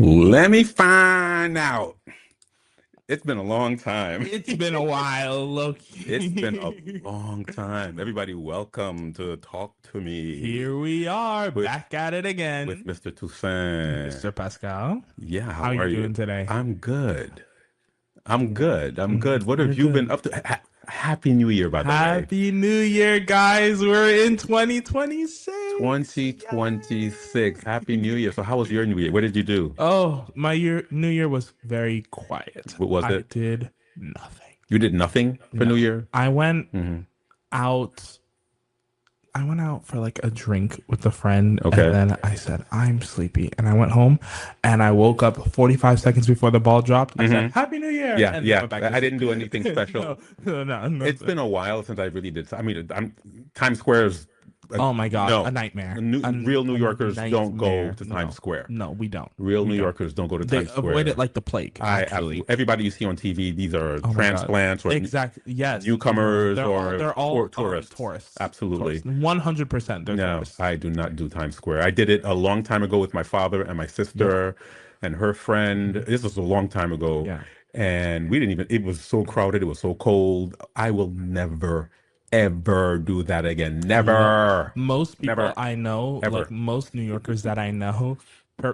Let me find out. It's been a long time. It's been a while, It's been a Loki. long time. Everybody, welcome to Talk to Me Here we are, with back at it with again. Mr. Toussaint. Mr. Pascal, Yeah, how how are you you? doing today? I'm good. I'm good. I'm good. What You're have you good. been up to? Happy New Year, by the way. Happy New Year, guys. We're in 2026. Yay! 2026. Happy New Year. So how was your New Year? What did you do? Oh, my New Year was very quiet. What was I it? did nothing. You did nothing for No. New Year? I went Hmm. out I went out for like a drink with a friend, and Okay. then I said, I'm sleepy. And I went home and I woke up 45 seconds before the ball dropped. I said, Hmm. Happy New Year. Yeah, And then yeah. went back to I didn't sleep. do anything special. No. It's been a while since I really did. I mean, Times Square is Oh my God, a no. nightmare. Real New A Yorkers don't go nightmare. to Times No, Square. no, we don't. Real We New don't. Yorkers don't go to They Times avoid it Square. like the plague, I actually. absolutely. Everybody you see on TV, these are Oh my God. transplants or Exactly. Yes. No, newcomers or they're all tourists. tourists. Absolutely. 100% they're No, tourists. I do not do Times Square. I did it a long time ago with my father and my Yep. sister and her friend. This was a long time ago. Yeah. And we didn't even, it was so crowded. It was so cold. I will never, ever do that again. Yep. Never, Most people never, I know, like ever. most New Yorkers that I know,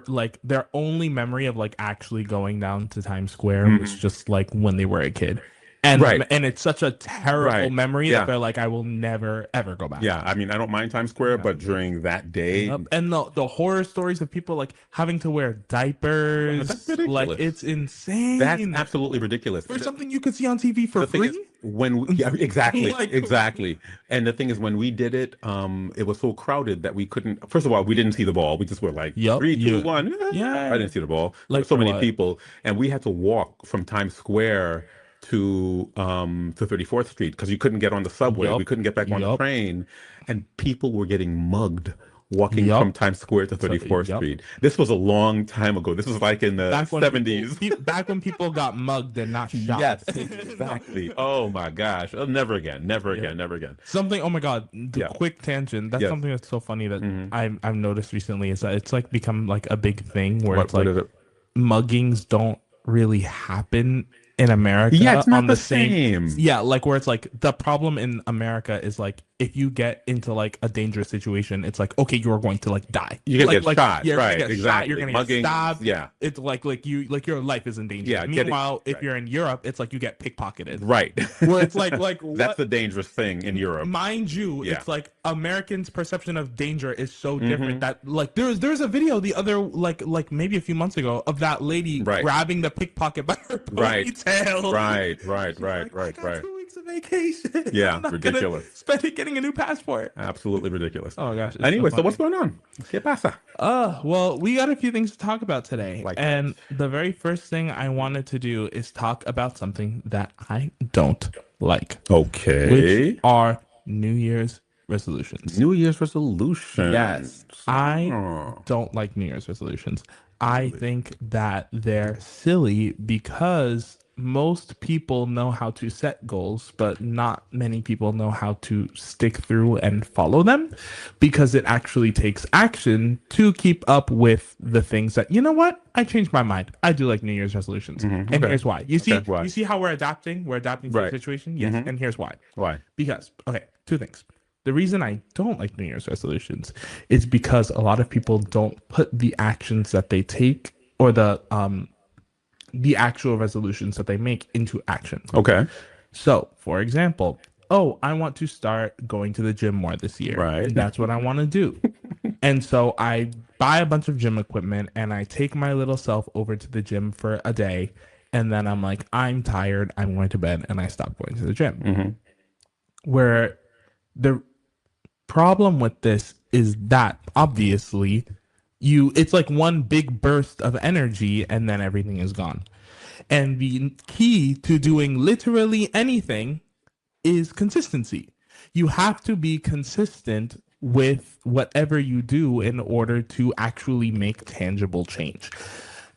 like their only memory of like actually going down to Times Square was Mhm. just like when they were a kid. Right, And it's such a terrible right. memory that Yeah, they're like, I will never ever go back. yeah. I mean, I don't mind Times Square, Yeah. but during that day, Yep. And the horror stories of people like having to wear that's diapers, like ridiculous. it's That's insane absolutely ridiculous. for something you could see on TV for The thing is, free. yeah, exactly, Like, exactly. And the thing is, when we did it, it was so crowded that we couldn't. First of all, we didn't see the ball. We just were like yep, three, two, you, one. I yeah, didn't see the ball. There were like so for many what? people, and we had to walk from Times Square to 34th Street because you couldn't get on the subway. We Yup, couldn't get back on the yup, train, and people were getting mugged walking from yup. Times Square to So, 34th yep. Street. This was a long time ago. This was like in the Back when 70s. back when people got mugged and not shot. Yes, No. exactly. Oh my gosh. Never again. Never Yeah. again. Never again. Something. Oh my God. The Yeah. quick tangent. That's Yes. something that's so funny that Hmm. I've noticed recently is that it's like become like a big thing where it's What like is it? muggings don't really happen in Yeah, America it's not on the the same. same. Yeah, like where it's like the problem in America is like if you get into like a dangerous situation, it's like okay, you're going to like die. You can get Like shot. you're gonna Right. get shot, you're Exactly. gonna get Muggings. stabbed. Yeah. It's like you like your life is in danger. Yeah. Get it. Meanwhile, if Right. you're in Europe, it's like you get pickpocketed. Right. Where it's like That's what the dangerous thing in Europe. mind you, Yeah. it's like Americans' perception of danger is so different Hmm. that like there's a video the other like maybe a few months ago of that lady Right. grabbing the pickpocket by her Right. ponytail. Right. She's like, I got 2 weeks of vacation. Yeah. I'm not Ridiculous. gonna spend it getting a new passport. Absolutely ridiculous. Oh gosh. It's Anyway, so so what's funny. going on? ¿Qué pasa? Well, we got a few things to talk about today. Like And what? the very first thing I wanted to do is talk about something that I don't like, which Okay. are New Year's resolutions. New Year's resolution. Yes, I Oh, don't like New Year's resolutions. I really? think that they're silly because most people know how to set goals, but not many people know how to stick through and follow them because it actually takes action to keep up with the things that, you know what? I changed my mind. I do like New Year's resolutions. Hmm. And Okay. here's why. You see, Okay. Why? you see how we're adapting? We're adapting to the Right. situation? Yes. Hmm. And here's why. Why? Because, okay, two things. The reason I don't like New Year's resolutions is because a lot of people don't put the actions that they take or the actual resolutions that they make into action. Okay. So, for example, oh, I want to start going to the gym more this year. Right. That's what I want to do. And so I buy a bunch of gym equipment and I take my little self over to the gym for a day. And then I'm like, I'm tired. I'm going to bed. And I stop going to the gym. Hmm. Where the problem with this is that obviously it's like one big burst of energy and then everything is gone. And the key to doing literally anything is consistency. You have to be consistent with whatever you do in order to actually make tangible change.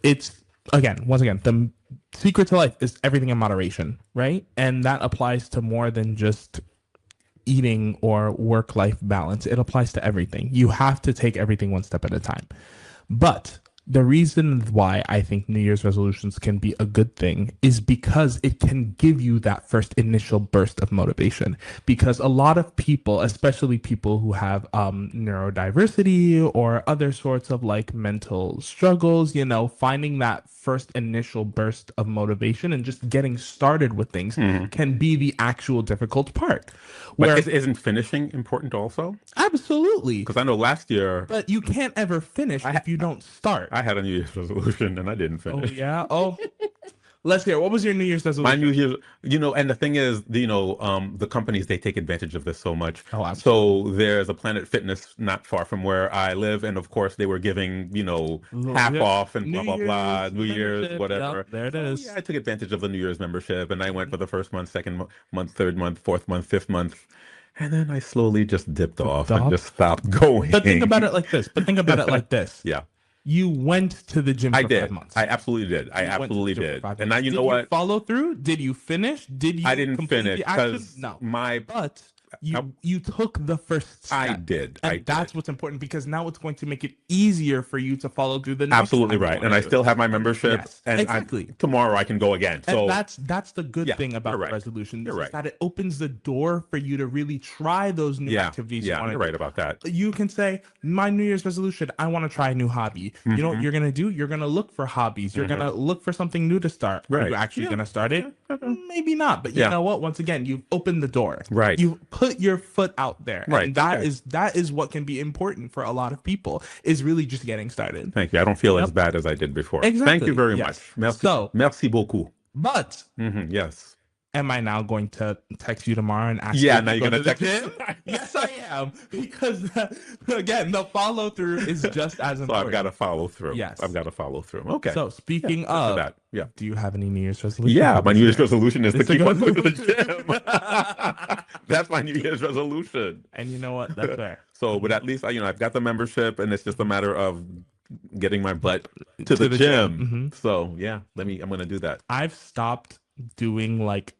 It's once again, the secret to life is everything in moderation, right? And that applies to more than just eating or work life balance. It applies to everything. You have to take everything one step at a time. But The reason why I think New Year's resolutions can be a good thing is because it can give you that first initial burst of motivation. Because a lot of people, especially people who have neurodiversity or other sorts of like mental struggles, finding that first initial burst of motivation and just getting started with things Hmm. can be the actual difficult part. But Where isn't finishing important also? absolutely, Because I know last year but you can't ever finish I if you ha- don't start. I had a New Year's resolution and I didn't Oh finish. yeah. Oh, let's hear. What was your New Year's My New resolution? Year's, and the thing is, the companies, they take advantage of this so much. Oh, absolutely. So there's a Planet Fitness not far from where I live, and of course they were giving, half Yep. off and New blah blah blah, Year's New Year's, membership. Yep, whatever. there it So yeah, is. I took advantage of the New Year's membership, and I went for the first month, second month, third month, fourth month, fifth month, and then I slowly just dipped off and Stop. just stopped going. But think about it like this. But think about it like this. Yeah. You went to the gym I for five did. I months. absolutely did. I You went to the absolutely gym for did. five And now months. you know Did you what? follow through? Did you finish? Did I you didn't complete finish the action? because No. my But I, you took the first I step. did. I And did. that's what's important because now it's going to make it easier for you to follow through the next Absolutely time you right. want And to I do it. still have my membership Yes, and exactly. tomorrow I can go again. And So that's the good yeah, thing you're about the right. resolutions You're is right. that it opens the door for you to really try those new Yeah. activities you Yeah, want you're to right do. about that. You can say, my New Year's resolution, I want to try a new hobby. You know what Hmm. you're gonna do? You're gonna look for hobbies. You're Hmm. gonna look for something new to start. Are you Right. actually Yeah. gonna start Yeah. it? Maybe not. But you Yeah. know what? Once again, you've opened the door. Right. You've put your foot out there. Right. And that Okay. is that is what can be important for a lot of people, is really just getting started. Thank you. I don't feel as Yep. bad as I did before. Thank you Exactly. very much. Yes. Merci. So, Merci beaucoup. but Yes. am I now going to text you tomorrow and ask you Yeah, if now you you're go gonna to the text me. gym? Yes, I am. Because, again, the follow through is just as So I've got to important. follow through. I've Yes. got to follow through. Okay. So, Yeah. speaking After of, that. Yeah. do you have any New Year's resolutions Yeah, for my this New Year's year? resolution is to It's a keep on good going to the resolution. gym. That's my New Year's resolution. And you know what? That's fair. So, but at least I've got the membership, and it's just a matter of getting my butt to the To the gym. gym. So, yeah, I'm gonna do that. I've stopped doing like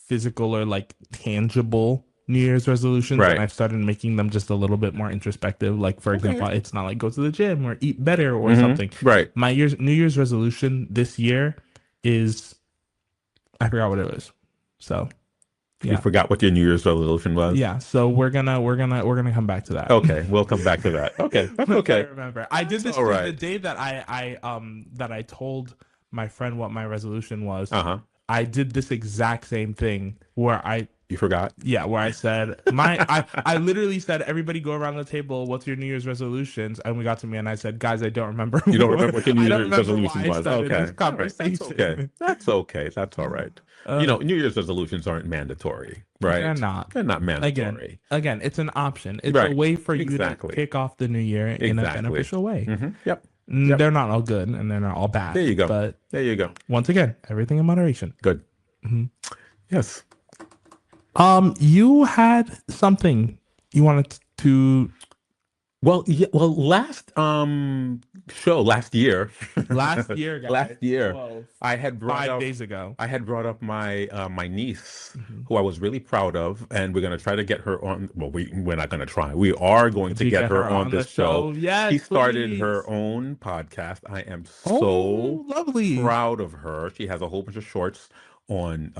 physical or like tangible New Year's resolutions, and Right. I've started making them just a little bit more introspective. Like, for Okay. example, it's not like go to the gym or eat better or Hmm. something. Right. My New Year's resolution this year is, I forgot what it was. So You yeah. forgot what your New Year's resolution was. Yeah, so we're gonna come back to that. Okay, we'll come back to that. Okay, that's Once I okay. remember. I did this All too, the right. day that I told my friend what my resolution was. Uh-huh. I did this exact same thing where You forgot? I said I literally said, everybody go around the table, what's your New Year's resolutions? And we got to me and I said, guys, I don't remember. You don't remember what your New I don't Year's remember resolution why I was? started Okay. this All right. That's okay. conversation. That's okay. That's all right. New Year's resolutions aren't mandatory, right? They're not. They're not mandatory. Again, it's an option. It's a Right. way for you Exactly. to kick off the new year in a Exactly. beneficial way. Yep. Yep. They're not all good and they're not all bad. There you go. But There you go. once again, everything in moderation. Good. Yes. You had something you wanted to Well, yeah, well, last year, last year, guys. last year, Well, I had brought 5 up days ago. I had brought up my niece, Mhm. who I was really proud of, and we're gonna try to get her on. Well, we're not gonna try. We are going to You get her on the this show. Yes, She started please. her own podcast. I am Oh, so lovely. proud of her. She has a whole bunch of shorts on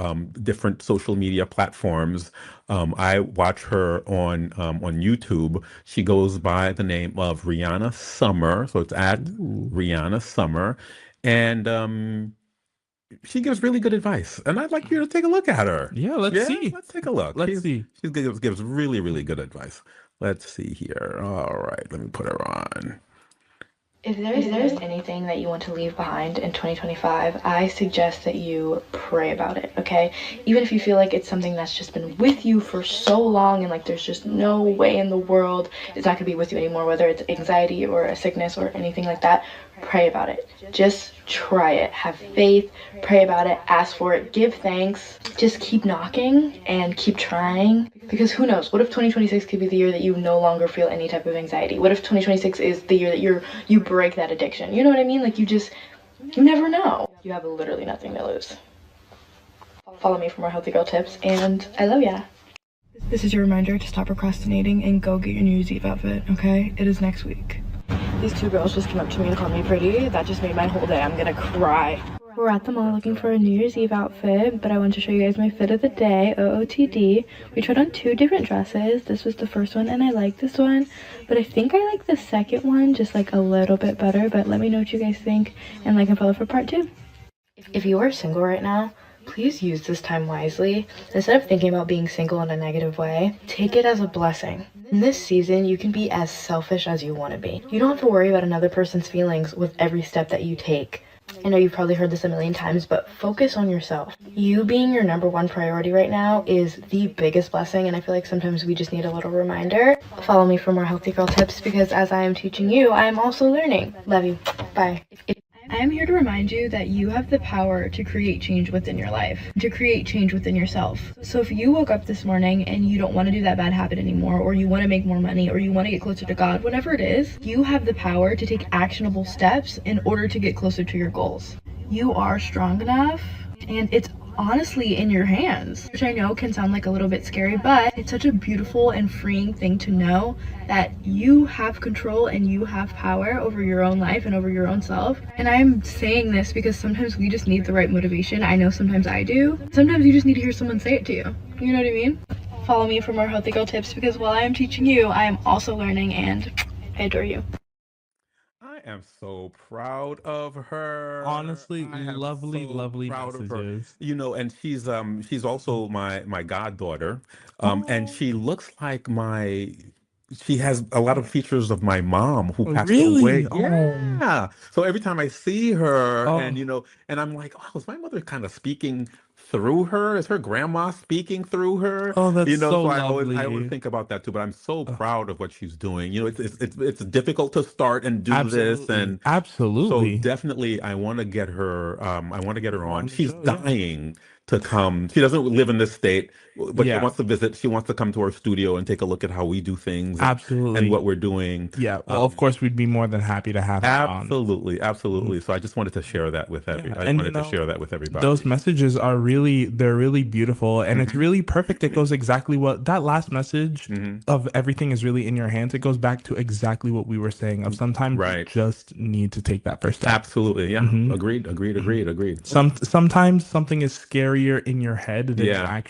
different social media platforms. I watch her on YouTube. She goes by the name of Rihanna Summer, so it's at Ooh. Rihanna Summer, and she gives really good advice. And I'd like you to take a look at her. Yeah, let's see. Let's take a look. Let's see. She gives really really good advice. Let's see here. All right, let me put her on. If there's anything that you want to leave behind in 2025, I suggest that you pray about it, okay? Even if you feel like it's something that's just been with you for so long and like there's just no way in the world it's not going to be with you anymore, whether it's anxiety or a sickness or anything like that, pray about it. Just try it. Have faith, pray about it, ask for it, give thanks. Just keep knocking and keep trying, because who knows? What if 2026 could be the year that you no longer feel any type of anxiety? What if 2026 is the year that you break that addiction? You know what I mean? Like you never know. You have literally nothing to lose. Follow me for more healthy girl tips, and I love ya. This is your reminder to stop procrastinating and go get your New Year's Eve outfit, okay? It is next week. These two girls just came up to me and called me pretty. That just made my whole day. I'm gonna cry. We're at the mall looking for a New Year's Eve outfit, but I want to show you guys my fit of the day, OOTD. We tried on 2 different dresses. This was the first one, and I like this one, but I think I like the second one just like a little bit better, but let me know what you guys think, and like and follow for part 2. If you are single right now, please use this time wisely. Instead of thinking about being single in a negative way, take it as a blessing. In this season, you can be as selfish as you want to be. You don't have to worry about another person's feelings with every step that you take. I know you've probably heard this a million times, but focus on yourself. You being your #1 priority right now is the biggest blessing, and I feel like sometimes we just need a little reminder. Follow me for more healthy girl tips, because as I am teaching you, I am also learning. Love you. Bye. I am here to remind you that you have the power to create change within your life, to create change within yourself. So if you woke up this morning and you don't want to do that bad habit anymore, or you want to make more money, or you want to get closer to God, whatever it is, you have the power to take actionable steps in order to get closer to your goals. You are strong enough, and it's honestly in your hands, which I know can sound like a little bit scary, but it's such a beautiful and freeing thing to know that you have control and you have power over your own life and over your own self. And I'm saying this because sometimes we just need the right motivation. I know sometimes I do. Sometimes you just need to hear someone say it to you. You know what I mean? Follow me for more healthy girl tips, because while I am teaching you, I am also learning, and I adore you. I am so proud of her. Honestly, I am lovely, so lovely proud of her. messages. You know, and she's also my goddaughter. And Oh, she looks like she has a lot of features of my mom who passed away. really? Oh, Yeah. So every time I see her, and oh, you know, and I'm like, oh, is my mother kind of speaking through her? Is her grandma speaking through her? oh, that's You know, so so I always lovely. think about that too. But I'm so Oh, proud of what she's doing. You know, it's difficult to start and do this, absolutely, and so absolutely. definitely I want to get her. I want to get her on. On the She's show, yeah. dying to come. She doesn't live in this state, but she Yeah, wants to visit. She wants to come to our studio and take a look at how we do things, and absolutely. what we're doing. Yeah, well, of Um, course, we'd be more than happy to have her on. Absolutely, Mhm. absolutely. So I just wanted to share that with Yeah, I and wanted to share that with those everybody. messages are they're really beautiful, and it's Hmm. really perfect. It goes exactly what that last message Hmm. of everything is really in your hands. It goes back to exactly what we were saying of sometimes you Right. just need to take that first step. Absolutely. Yeah. Hmm. Agreed. Agreed. Hmm. Agreed. Agreed. Okay. Sometimes something is scarier in your head Yeah.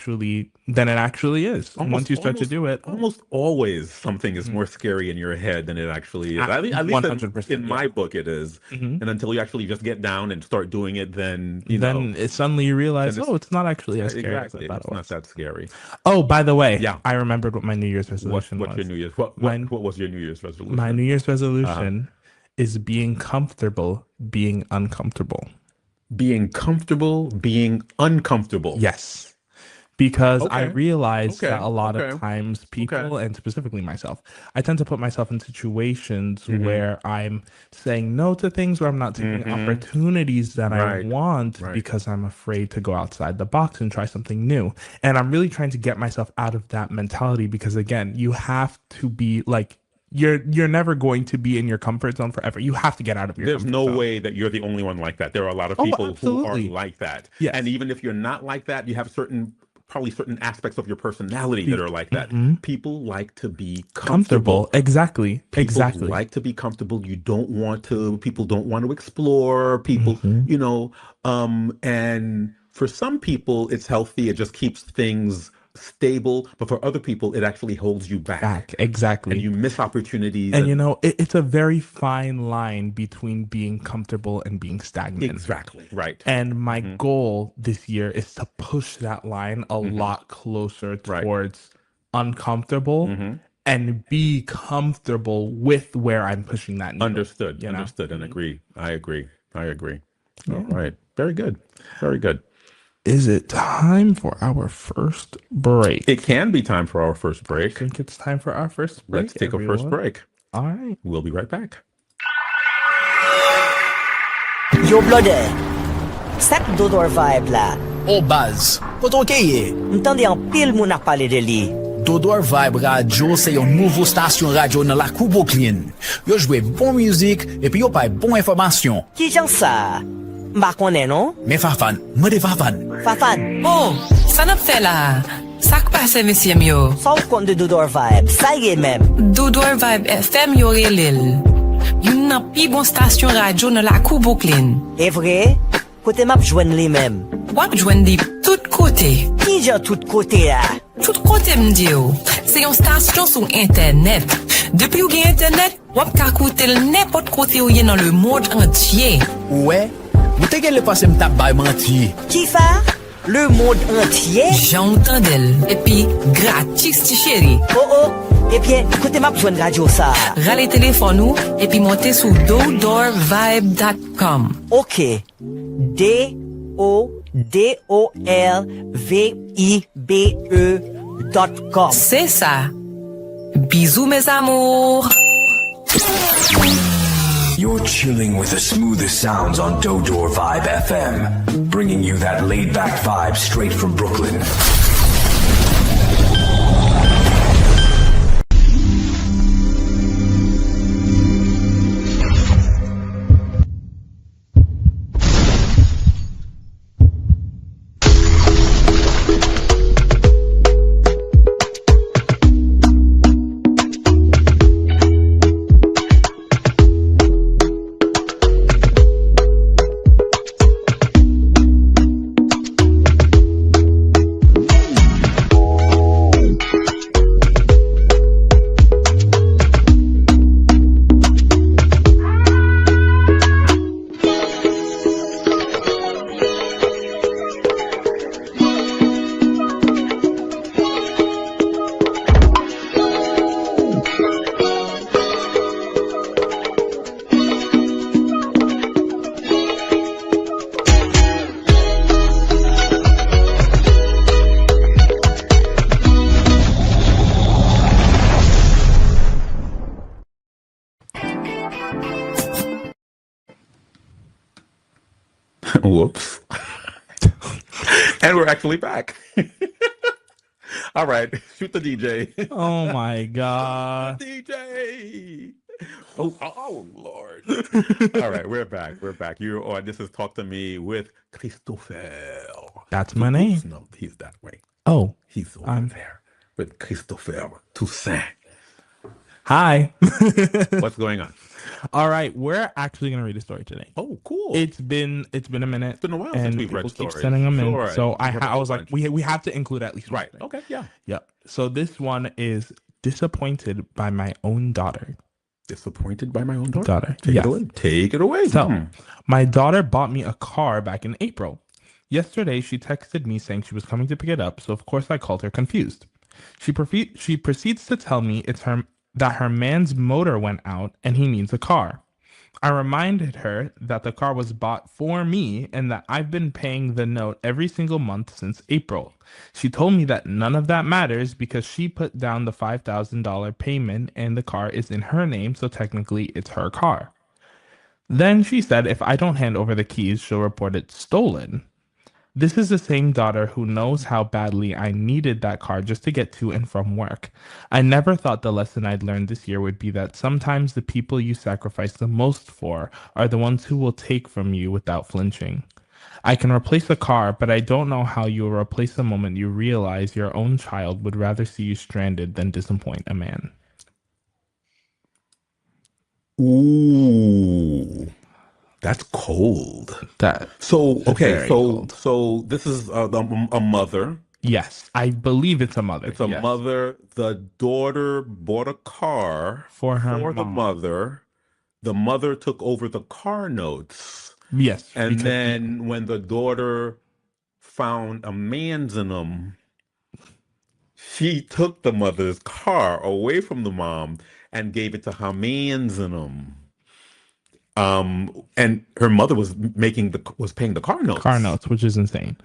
than it actually is. Almost, Once you start to almost, do it, oh, almost always something is mhm. more scary in your head than it actually is. At least in 100%, yeah. my book, it is. Hmm. And until you actually just get down and start doing it, then Then suddenly you realize, then oh, it's not actually as scary as I exactly, thought it it's not was. that scary. Oh, by the way, Yeah. I remembered what my New Year's resolution What's your was. New Year's? My What was your New Year's my New resolution? Year's Uh, resolution is being comfortable being uncomfortable. being comfortable, being uncomfortable. Yes. Because I Okay. realized that Okay. a lot of Okay. times Okay. people, and specifically myself, I tend to put myself in situations Hmm. where I'm saying no to things, where I'm not taking Hmm. opportunities that I Right. want Right. because I'm afraid to go outside the box and try something new. And I'm really trying to get myself out of that mentality, because again, you have to be like, you're never going to be in your comfort zone forever. You have to get out of your There's comfort no zone. way that you're the only one like that. There are a lot of Oh, people who are absolutely. like that. And Yes. even if you're not like that, you have probably certain aspects of your personality that are like that. Mhm. People like to be Comfortable. comfortable. Exactly. People Exactly. like to be comfortable. People don't want to explore. Hmm. And for some people, it's healthy. It just keeps things stable. But for other people, it actually holds you back Back. and Exactly. you miss opportunities. And And it's a very fine line between being comfortable and being stagnant. exactly. Right. And my Hmm. goal this year is to push that line a Hmm. lot closer Right. towards uncomfortable Hmm. and be comfortable with where I'm pushing that needle, Understood. you know? Understood and Mhm. agree. I agree. I agree. All Yeah. right. Very good. Very good. Is it time for our first break? It can be time for our first I break. think it's time for our first Let's break, take a first everyone. break. All right. We'll be right back. Yo blode, sak Dodor vibe la. O baz, koto keye, Ntande an pil moun ak pale de li. Dodor Vibe Radio se yon nouvo stasyon radio nan la Kouboklin. Yo jwe bon müzik, epi yo pay bon informasyon. Ki jan sa? Mba konen non? Men Fafan, mwen de Fafan. Fafan, Oh, sa nap fe la? Sak pase, mesye myo? sa ou kont de Dodor vibe? Sa ye mem. Dodor Vibe FM yo relel. Yon nan pi bon stasyon radyo nan la kou Brooklyn. E vre, kote map jwen li mem. Wap jwen di tout kote. Ki jan tout kote la? Tout kote mdi yo. Se yon stasyon sou internet. Depi ou gen internet, wap ka koute l nepot kote ou ye nan le mod entye. Ouais, ou te gen le pase mtap bay manti. Ki sa? Le monde entier? Jan tendel. Epi gratis ti chéri. Oh, ebyen, kote map jwen radyo sa. Rale telefon ou, epi monte sou dodorvibe.com. Ok. DODORVIBE.com. C'est ça. Bisous mes amours. You're chilling with the smoothest sounds on Dodor Vibe FM, bringing you that laid-back vibe straight from Brooklyn. Whoops. And we're actually back. All right. Shoot the DJ. Oh my god. DJ. Oh, Lord. All right. We're back. We're back. You're on. This is Talk to Me with Christopher. That's my name. No, he's that way. Oh, He's over there with Christopher Toussaint. hi. What's going on? All right, we're actually gonna read a story today. Oh, cool. It's been a minute. It's been a while and since we've read people keep stories. sending them Sure. in. So I was Bunch. like, we have to include at least one Right. today. Okay. Yeah. Yep. So this one is disappointed by my own daughter. Disappointed by my own daughter. Take Yes. it away. Take it away. So my daughter bought me a car back in April. Yesterday, she texted me saying she was coming to pick it up. So of course I called her confused. She proceeds to tell me that her man's motor went out and he needs a car. I reminded her that the car was bought for me and that I've been paying the note every single month since April. She told me that none of that matters because she put down the $5,000 payment and the car is in her name, so technically it's her car. Then she said if I don't hand over the keys, she'll report it stolen. This is the same daughter who knows how badly I needed that car just to get to and from work. I never thought the lesson I'd learned this year would be that sometimes the people you sacrifice the most for are the ones who will take from you without flinching. I can replace a car, but I don't know how you will replace the moment you realize your own child would rather see you stranded than disappoint a man. Ooh. That's cold. So this is a mother. Yes, I believe it's a mother. It's a mother. The daughter bought a car for the mother. The mother took over the car notes. Yes, and then when the daughter found a man's in them, she took the mother's car away from the mom and gave it to her man's in them. And her mother was paying the car notes. Which is insane.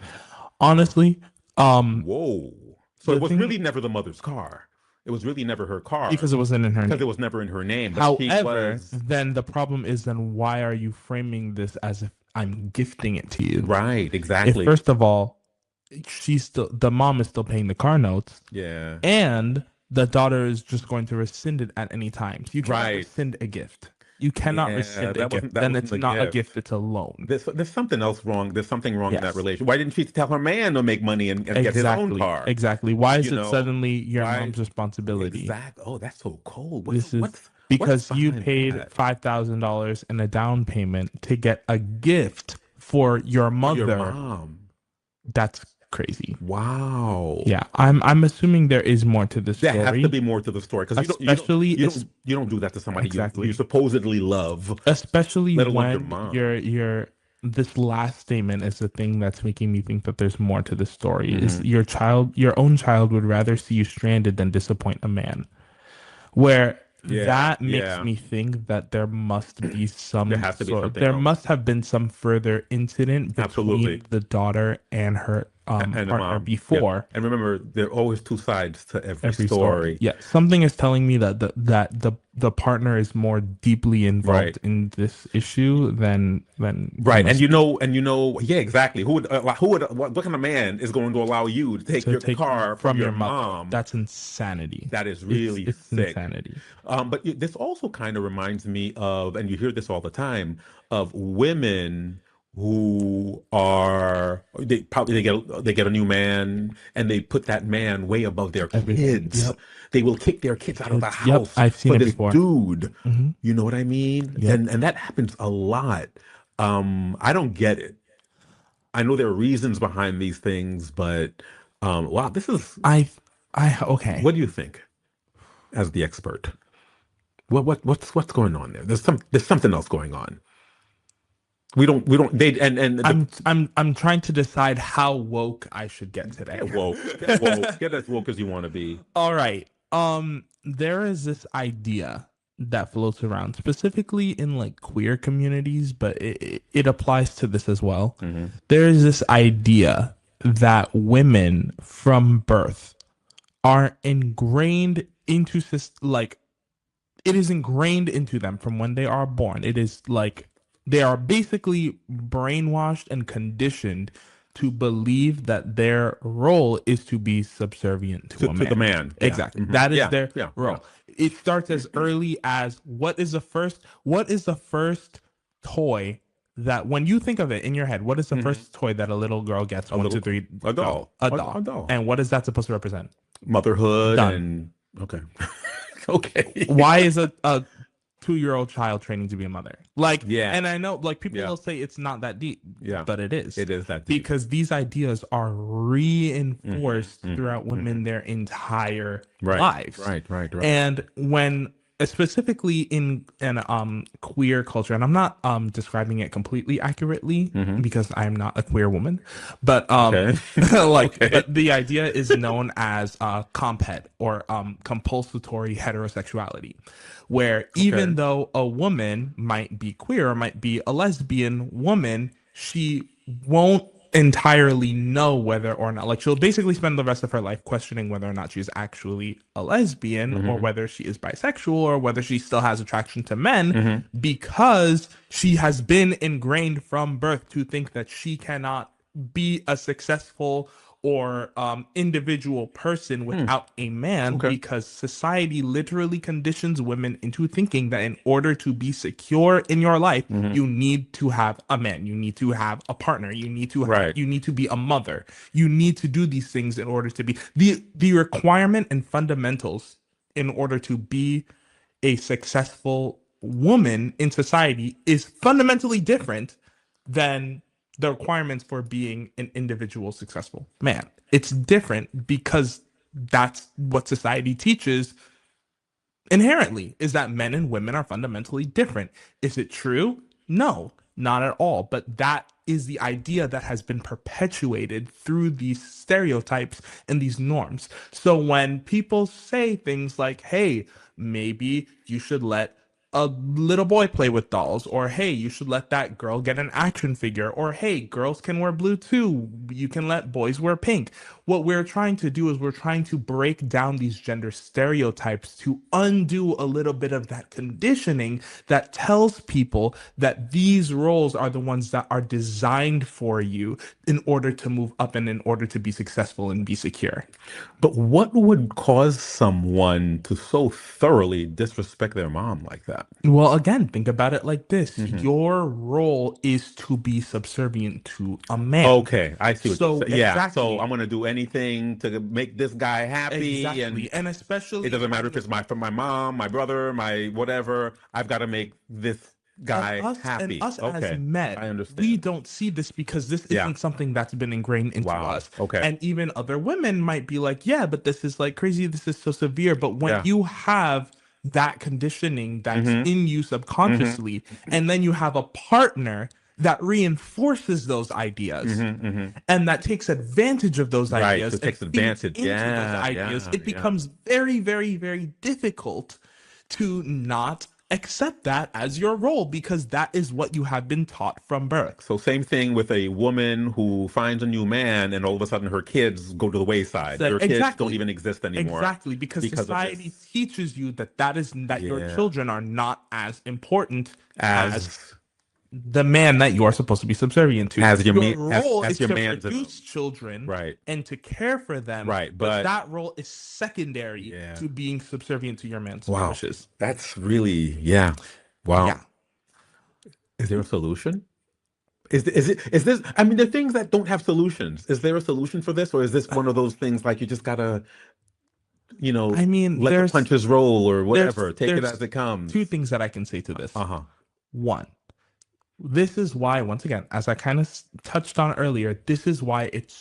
Honestly, whoa. So it was really never the mother's car. It was really never her car. Because it wasn't in her name. Because it was never in her name. However, then the problem is then why are you framing this as if I'm gifting it to you? Right, exactly. If, first of all, the mom is still paying the car notes. Yeah. And the daughter is just going to rescind it at any time. So you can't rescind a gift. You cannot rescind a gift. Then it's not a gift, it's a loan. There's something else wrong. There's something wrong in that relationship. Why didn't she tell her man to make money and get his own car? Exactly. Why is it suddenly your mom's responsibility? Exactly. Oh, that's so cold. What's because you behind paid that? $5,000 in a down payment to get a gift for your For your mother. mom. That's crazy. Wow. Yeah, I'm assuming there is more to this There has to story, be more to the story because especially you don't do that to somebody you exactly, supposedly love, especially let alone your when mom. your this last statement is the thing that's making me think that there's more to the story. Is Hmm. your own child would rather see you stranded than disappoint a man, where Yeah, that makes yeah. me think that there must be There some has to be sort, something there else. must have been some further incident between Absolutely. the daughter and her And the partner mom. Yep. before And remember, there are always two sides to every every story. story. Yeah, something is telling me that the partner is more deeply Right. involved in this issue than he Right. must be Yeah, exactly. What kind of man is going to allow you to take to your take car from from your your mother. mom? That's insanity. That is really It's sick. insanity. This also kind of reminds me of, and you hear this all the time, of women who are they get a new man and they put that man way above their Everything. kids. Yep. They will kick their kids out of the Kids. Yep. house I've seen for it this before. dude. Hmm. You know what I mean? Yep. And that happens a lot. I don't get it. I know there are reasons behind these things, but wow, this is I okay. what do you think as the expert? What's going on there? There's something else going on. We don't they and the I'm trying to decide how woke I should get today. get woke, get as woke as you want to be. All right. There is this idea that floats around specifically in like queer communities, but it applies to this as well. Hmm. There is this idea that women from birth are ingrained into like it is ingrained into them from when they are born. It is like they are basically brainwashed and conditioned to believe that their role is to be subservient to a To the man. man, yeah. Exactly. Hmm. That is Yeah, their yeah, yeah. role. It starts as early as what is the first toy that when you think of it in your head, what is the Hmm. first toy that a little girl gets? A One, little two, three, a go. doll, A doll. a doll, And what is that supposed to represent? motherhood, Done. and okay, okay, Why is a 2-year-old child training to be a mother? Like, yeah, and I know like people yeah, will say it's not that deep, yeah. but it is It is that deep. because these ideas are Hmm. reinforced Hmm. throughout Hmm. women their entire Right, lives. right. And when specifically in an queer culture, and I'm not describing it completely accurately Hmm. because I'm not a queer woman, but Okay, like okay, but the idea is known as compet or compulsory heterosexuality, where okay. even though a woman might be queer or might be a lesbian woman, she won't entirely know whether or not, like, she'll basically spend the rest of her life questioning whether or not she's actually a lesbian or Hmm. whether she is bisexual or whether she still has attraction to men, Hmm. because she has been ingrained from birth to think that she cannot be a successful or individual person Hmm. without a man, Okay. because society literally conditions women into thinking that in order to be secure in your life, Hmm. you need to have a man, you need to have a partner, Right. you need to be a mother, you need to do these things in order to be the requirement and fundamentals in order to be a successful woman in society is fundamentally different than the requirements for being an individual successful man. It's different because that's what society teaches inherently, is that men and women are fundamentally different. Is it true? No, not at all. But that is the idea that has been perpetuated through these stereotypes and these norms. So when people say things like, hey, maybe you should let a little boy play with dolls, or hey, you should let that girl get an action figure, or hey, girls can wear blue too, you can let boys wear pink. What we're trying to do is we're trying to break down these gender stereotypes to undo a little bit of that conditioning that tells people that these roles are the ones that are designed for you in order to move up and in order to be successful and be secure. But what would cause someone to so thoroughly disrespect their mom like that? Well, again, think about it like this. Your role is to be subservient to a man. Okay, I see what you're So saying. Yeah, so exactly, I'm gonna do anything to make this guy happy, and exactly. And it especially doesn't matter if when it's from my mom, my brother, my whatever. I've got to make this guy and happy. us as Okay, I men, we understand. don't see this because this Yeah. isn't something that's been ingrained into Wow. us. Okay. And even other women might be like, yeah, but this is like crazy, this is so severe. But when Yeah. you have that conditioning that's Mm-hmm. in you Mm-hmm. subconsciously, and then you have a partner that reinforces those ideas Mm-hmm. Mm-hmm. and that takes advantage of those Right. So ideas it and takes feeds advantage. into those Yeah. ideas, Yeah. it Yeah. becomes very, very, very difficult to not accept that as your role because that is what you have been taught from birth. So same thing with a woman who finds a new man, and all of a sudden her kids go to the wayside. So Her kids don't exactly. even exist anymore Exactly, because because of society this. teaches you that your Yeah. children are not as important as As the man that you are supposed to be subservient to. as your Your me role as is your to man's in produce them. children Right. and to care for them, Right. but But that role is secondary yeah. to being subservient to your man's Wow. wishes. That's really, yeah. Yeah. Wow. Is there a solution? Is this, I mean, the things that don't have solutions, is there a solution for this? Or is this one of those things like you just gotta, I mean, let the punches roll or whatever, take it as there's it two comes? things that I can say to this. Uh-huh. One, this is why, once again, as I kind of touched on earlier, this is why it's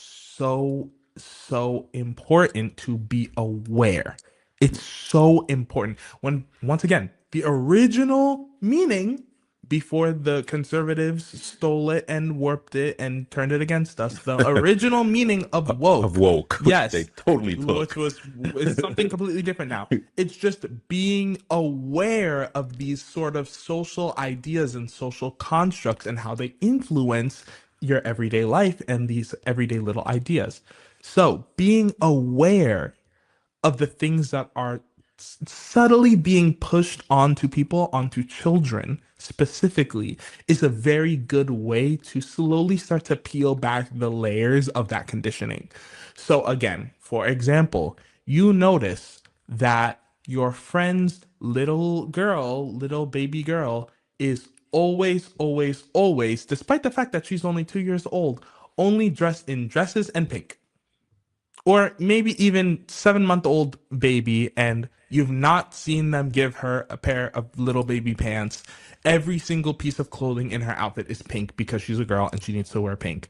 so important to be aware. It's so important. When, once again, the original meaning before the conservatives stole it and warped it and turned it against us, the original meaning of Of woke, woke, which they yes, totally which took. was is something completely different now. It's just being aware of these sort of social ideas and social constructs and how they influence your everyday life and these everyday little ideas. So, being aware of the things that are subtly being pushed onto people, onto children specifically, is a very good way to slowly start to peel back the layers of that conditioning. So, again, for example, you notice that your friend's little girl, little baby girl, is always, despite the fact that she's only 2 years old, only dressed in dresses and pink, or maybe even 7 month old baby, and you've not seen them give her a pair of little baby pants. Every single piece of clothing in her outfit is pink because she's a girl and she needs to wear pink.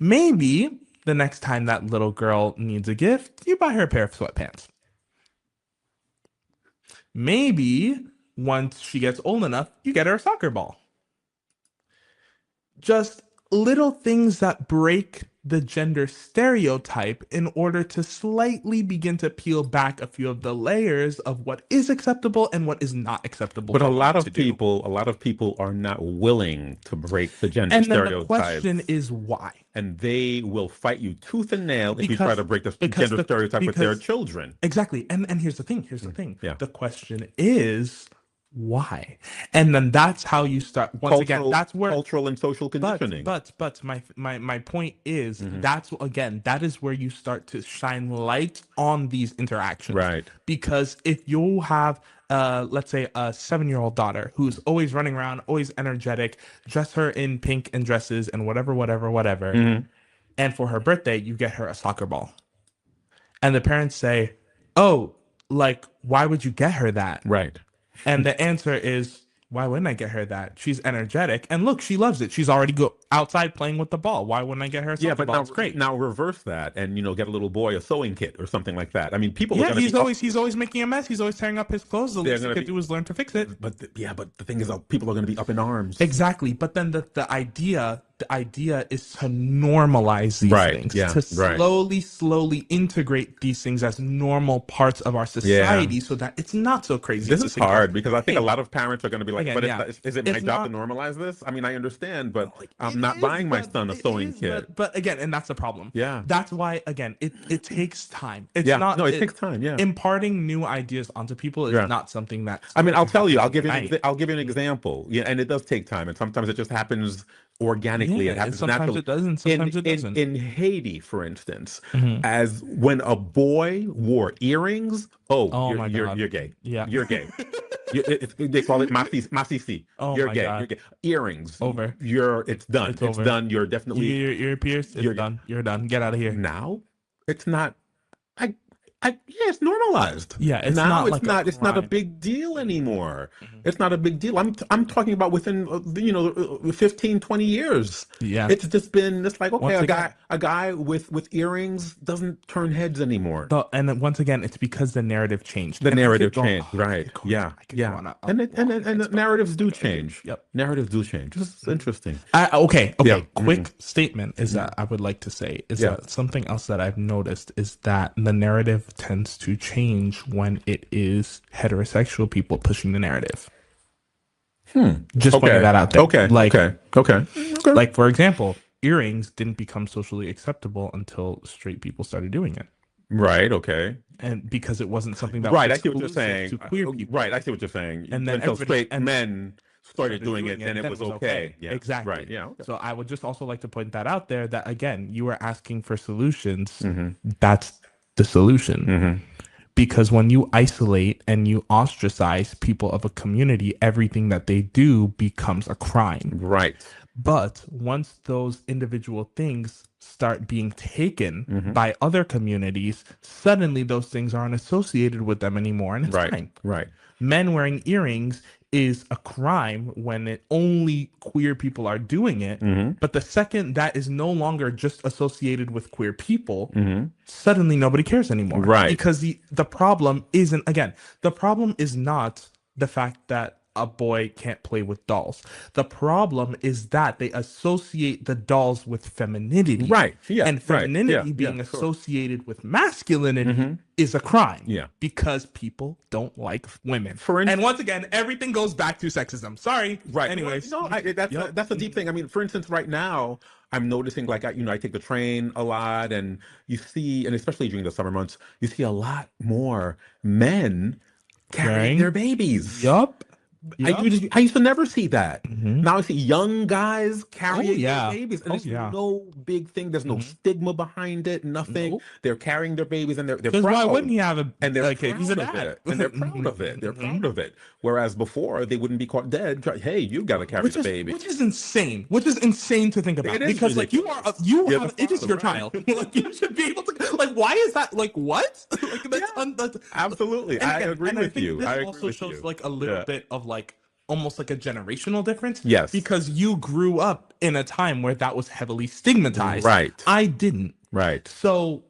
Maybe the next time that little girl needs a gift, you buy her a pair of sweatpants. Maybe once she gets old enough, you get her a soccer ball. Just little things that break the gender stereotype in order to slightly begin to peel back a few of the layers of what is acceptable and what is not acceptable But for women to do. a lot of people are not willing to break the gender And then the question stereotypes. is why? And they will fight you tooth and nail if you try Because to break the because gender the stereotype with their because children. exactly. And here's the thing. Here's the thing. Yeah. The question is why? And then that's how you start. Once again, that's where Cultural and social conditioning. but my point is Mm-hmm. that is where you start to shine light on these interactions. Right. Because if you have let's say a 7-year-old daughter who's always running around, always energetic, dress her in pink and dresses and whatever, Mm-hmm. and for her birthday you get her a soccer ball. And the parents say, "Oh, like why would you get her that?" Right. And the answer is, why wouldn't I get her that? She's energetic. And look, she loves it. She's already outside playing with the ball. Why wouldn't I get her a Yeah, soccer but ball? now It's great. now reverse that and get a little boy a sewing kit or something like that. I mean, people are Yeah, going to he's always making a mess. He's always tearing up his clothes. The they're least he going to could be do is learn to fix it. but the thing is people are going to be up in arms. Exactly. But then the idea is to normalize these Right, things, yeah, to right. slowly integrate these things as normal parts of our society so that it's not so crazy. This to is think of, hard because I think a hey, lot of parents are going to be like, again, but yeah. is it my It's job to not- normalize this? I mean, I understand, but I'm It not is, buying my but son a it sewing is, kit. but again, and that's the problem. Yeah. That's why, again, it takes time. It's Yeah. not. No, it takes time. Yeah. Imparting new ideas onto people is Yeah. not something that. I mean, I'll tell you, I'll give you overnight. I'll give you an example. Yeah, and it does take time, and sometimes it just happens organically. Yeah, It happens sometimes naturally. it does and sometimes it doesn't. In Haiti, for instance, Mhm. as when a boy wore earrings, Oh my you're God. you're gay. Yeah. You're gay. They call it masisi. Oh You're my gay. God. You're gay. Earrings. Over. It's done. It's It's over. done. You're definitely Your ear pierced. It's done. You're done. Get out of here. now. It's not. Yeah, it's normalized. Yeah, it's now not it's like a not. It's not a crime. big deal anymore. It's not a big deal. I'm talking about within 15, 20 years. Yeah. It's just been. It's like, okay, Once a again- guy with earrings doesn't turn heads anymore. And then once again, it's because the narrative changed. The And I narrative could go- changed, right? I could go- Yeah, I could go yeah. on a And long the narratives do change. Yep. Narratives do change. This is interesting. Okay. Yeah. Quick statement is that I would like to say is Yeah. that something else that I've noticed is that the narrative tends to change when it is heterosexual people pushing the narrative. Just putting that out there. Okay. Like, Okay. like for example, earrings didn't become socially acceptable until straight people started doing it, Right. Okay. and because it wasn't something that Right. was I see what you're exclusive saying. to queer people. Right. I see what you're saying. And then until everybody- straight men started doing it, then it was okay. Yeah. Exactly. Right. Yeah. Okay. So I would just also like to point that out there that again, you are asking for solutions. Mm-hmm. That's the solution. Because when you isolate and you ostracize people of a community, everything that they do becomes a crime. Right. But once those individual things start being taken Mm-hmm. by other communities, suddenly those things aren't associated with them anymore, and it's Right. fine. Right. Men wearing earrings is a crime when only queer people are doing it. Mm-hmm. But the second that is no longer just associated with queer people, suddenly nobody cares anymore. Right. Because the problem isn't, again, the problem is not the fact that a boy can't play with dolls. The problem is that they associate the dolls with femininity. Right. Yeah. And Right. femininity Yeah. being Yeah. Sure. associated with masculinity is a crime. Yeah. Because people don't like women. For instance- and once again, everything goes back to sexism. Sorry. Right. Anyways. No, that's a deep thing. I mean, for instance, right now I'm noticing, like, I take the train a lot, and you see, and especially during the summer months, you see a lot more men carrying their babies. Yup. I used to never see that. Now I see young guys carrying yeah. their babies, and Oh, it's yeah. no big thing. There's no stigma behind it. Nothing. Nope. They're carrying their babies, and they're Because proud. why wouldn't he have a And they're like proud he's a of dad. it. And they're proud of it. They're proud of it. Whereas before, they wouldn't be caught dead. Hey, you got to carry the baby. Which is insane. Which is insane to think about. It is Because like ridiculous. you You're have the it is father, your right? child. Like you should be able to like why is that like what? Like that's Absolutely. and I again, agree and with think you. This I agree also with shows you. like a little Yeah. bit of like almost like a generational difference. Yes. Because you grew up in a time where that was heavily stigmatized. Right. I didn't. Right. So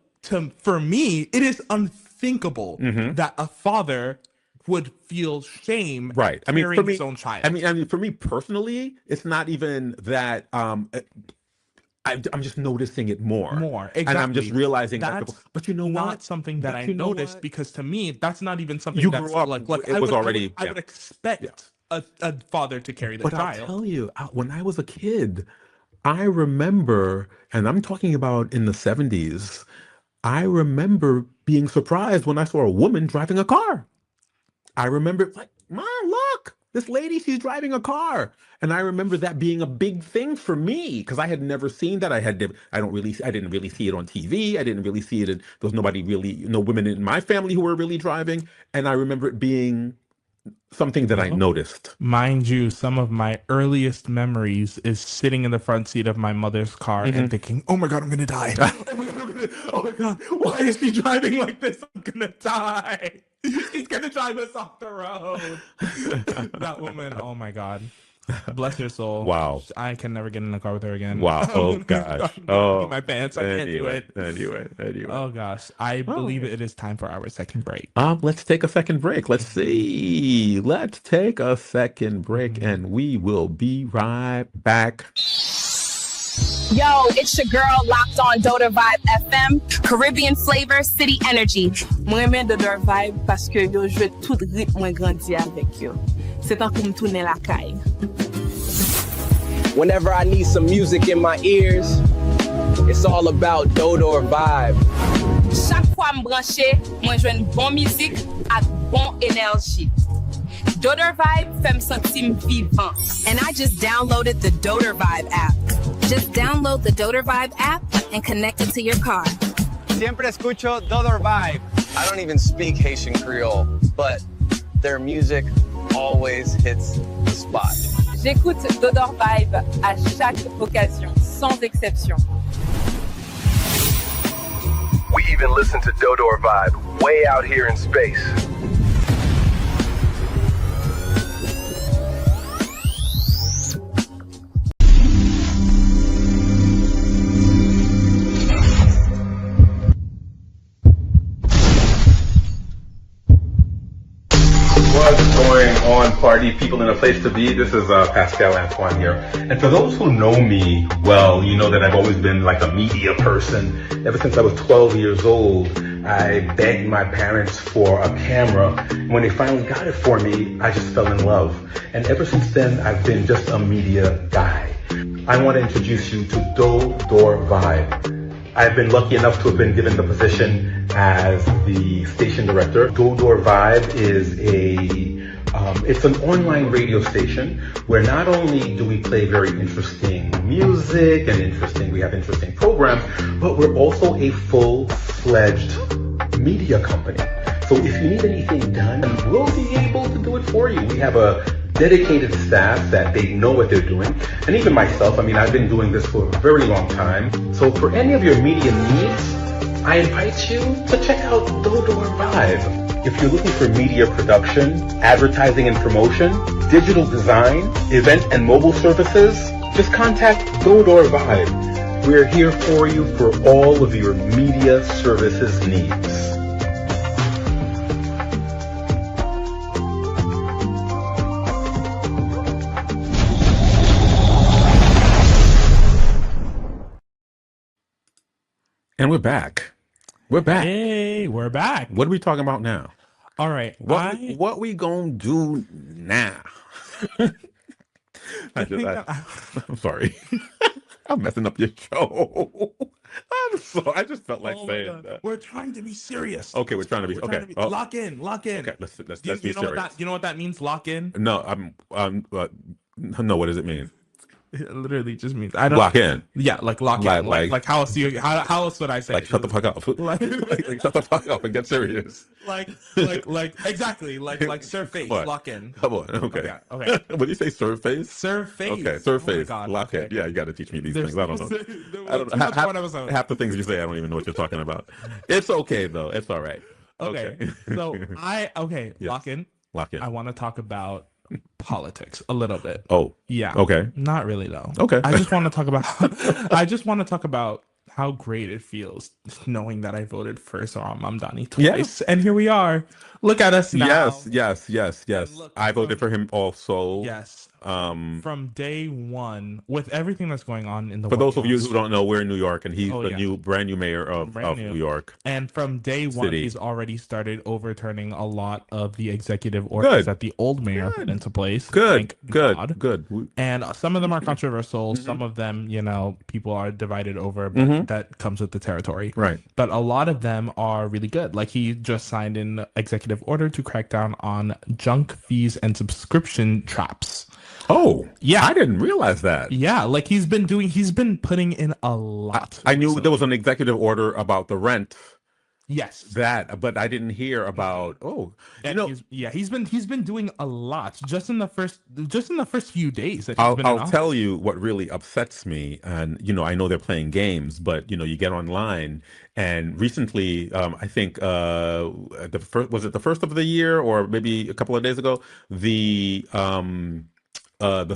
for me, it is unthinkable that a father would feel shame Right. I mean, carrying for me, his own child. I mean, for me personally, it's not even that. I'm just noticing it more. And I'm just exactly. realizing that. That's But you know not what? something that But I you know noticed what? because to me that's not even something You that's grew up, like it was already- I would expect a father to carry the But I'll child. tell you, when I was a kid, I remember, and I'm talking about in the 70s, I remember being surprised when I saw a woman driving a car. I remember, like, Mom, look, this lady, she's driving a car. And I remember that being a big thing for me because I had never seen that. I didn't really see it on TV. I didn't really see it. There was nobody really, no women in my family who were really driving. And I remember it being something that I noticed. Mind you, some of my earliest memories is sitting in the front seat of my mother's car and thinking, "Oh my god, I'm gonna die! Oh my god, why is she driving like this? I'm gonna die! She's gonna drive us off the road." That woman, oh my god, bless her soul. Wow. I can never get in a car with her again. Wow. Oh gosh. I'm Oh, in my pants. I can't do it. Anyway. Oh gosh, I believe it is time for our second break. Let's take a second break. Let's see. Let's take a second break, and we will be right back. Yo, it's your girl locked on Doda Vibe FM, Caribbean flavor, city energy. Moi men Doda Vibe parce que yo jwe tout rythme moi grandi avec yo. C'est tant comme tourner la caille. Whenever I need some music in my ears, it's all about Doda or Vibe. Chaque fois m'brancher, moi jwenn bon musique ak bon énergie. Doda Vibe fait me sentir vivant. And I just downloaded the Doda Vibe app. Just download the Doda Vibe app and connect it to your car. Siempre escucho Doda Vibe. I don't even speak Haitian Creole, but their music always hits the spot. J'écoute Dodor Vibe à chaque occasion, sans exception. We even listen to Dodor Vibe way out here in space. What's going on, party people in a place to be? This is Pascal Antoine here. And for those who know me well, you know that I've always been like a media person. Ever since I was 12 years old, I begged my parents for a camera. When they finally got it for me, I just fell in love. And ever since then, I've been just a media guy. I want to introduce you to Dodor Vibe. I've been lucky enough to have been given the position as the station director. Dodor Vibe is it's an online radio station where not only do we play very interesting music and we have interesting programs, but we're also a full-fledged media company. So if you need anything done, we'll be able to do it for you. We have a dedicated staff that they know what they're doing. And even myself, I've been doing this for a very long time. So for any of your media needs, I invite you to check out Dodor Vibe. If you're looking for media production, advertising and promotion, digital design, event and mobile services, just contact Dodor Vibe. We're here for you for all of your media services needs. And we're back. We're back. Hey, we're back. What are we talking about now? All right. What we gonna do now? I'm sorry. I'm messing up your show. I'm sorry. I just felt like saying that. We're trying to be serious. Okay, we're trying to be okay. Lock in. Okay, let's be serious. You know what that means? Lock in. No, no. What does it mean? It literally just means I don't lock in. Yeah, like lock in. Like how else would I say? Like shut the fuck up. like shut the fuck up and get serious. Like exactly. Like serve face. Lock in. Come on. Okay. Okay. What do you say? Serve face. Serve face. Okay. Serve face. God, lock in. Yeah, you got to teach me these things. I don't know. Half half the things you say, I don't even know what you're talking about. It's okay though. It's all right. Okay. So yes. Lock in. Lock in. I want to talk about politics a little bit. Oh, yeah. Okay. Not really though. Okay. I just want to talk about how great it feels knowing that I voted for Zohran Mamdani twice, and here we are. Look at us now. Yes. I voted for him also. Yes. From day one, with everything that's going on in the for White those of you House, who don't know, we're in New York, and he's the brand new mayor of New York. And from day one, he's already started overturning a lot of the executive orders that the old mayor put into place. Good. And some of them are controversial. Some of them, people are divided over, but that comes with the territory. Right. But a lot of them are really good. Like he just signed an executive order to crack down on junk fees and subscription traps. Oh, yeah. I didn't realize that. Yeah, like he's been putting in a lot. I knew there was an executive order about the rent. Yes. But I didn't hear about he's been doing a lot just in the first few days that I'll tell you what really upsets me, and I know they're playing games, but you get online, and recently I think the first of the year, or maybe a couple of days ago, the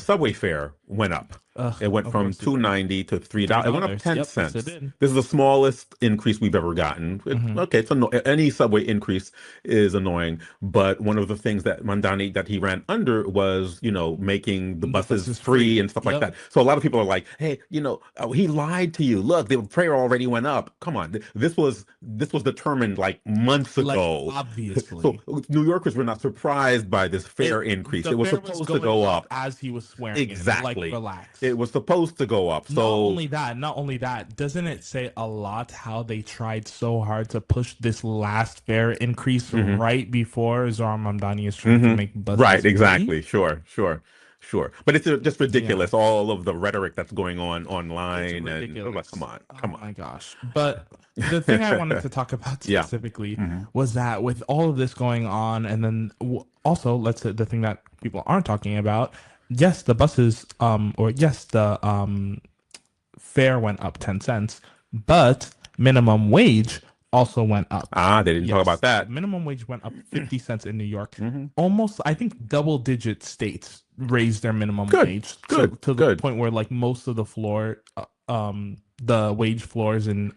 subway fare went up. It went from $2.90 to $3. It went up 10 cents. This is the smallest increase we've ever gotten. Okay, so any subway increase is annoying, but one of the things that Mamdani that he ran under was making the buses free and stuff like that. So a lot of people are like, hey, he lied to you. Look, the prayer already went up. Come on, this was determined like months ago. Obviously, so New Yorkers were not surprised by this fare increase. It was supposed to go up as he was swearing. Exactly. Like, relax. It was supposed to go up. So not only that, doesn't it say a lot how they tried so hard to push this last fare increase right before Zohran Mamdani is trying to make buses right, exactly. free? Sure. But it's just ridiculous. All of the rhetoric that's going on online, and come on. Oh my gosh. But the thing I wanted to talk about specifically was that with all of this going on, and then also the thing that people aren't talking about, yes, the buses, or yes, the fare went up 10 cents, but minimum wage also went up. They didn't talk about that. Minimum wage went up 50 cents in New York. Mm-hmm. Almost, I think, double-digit states raised their minimum wage to the point where, like, most of the the wage floors in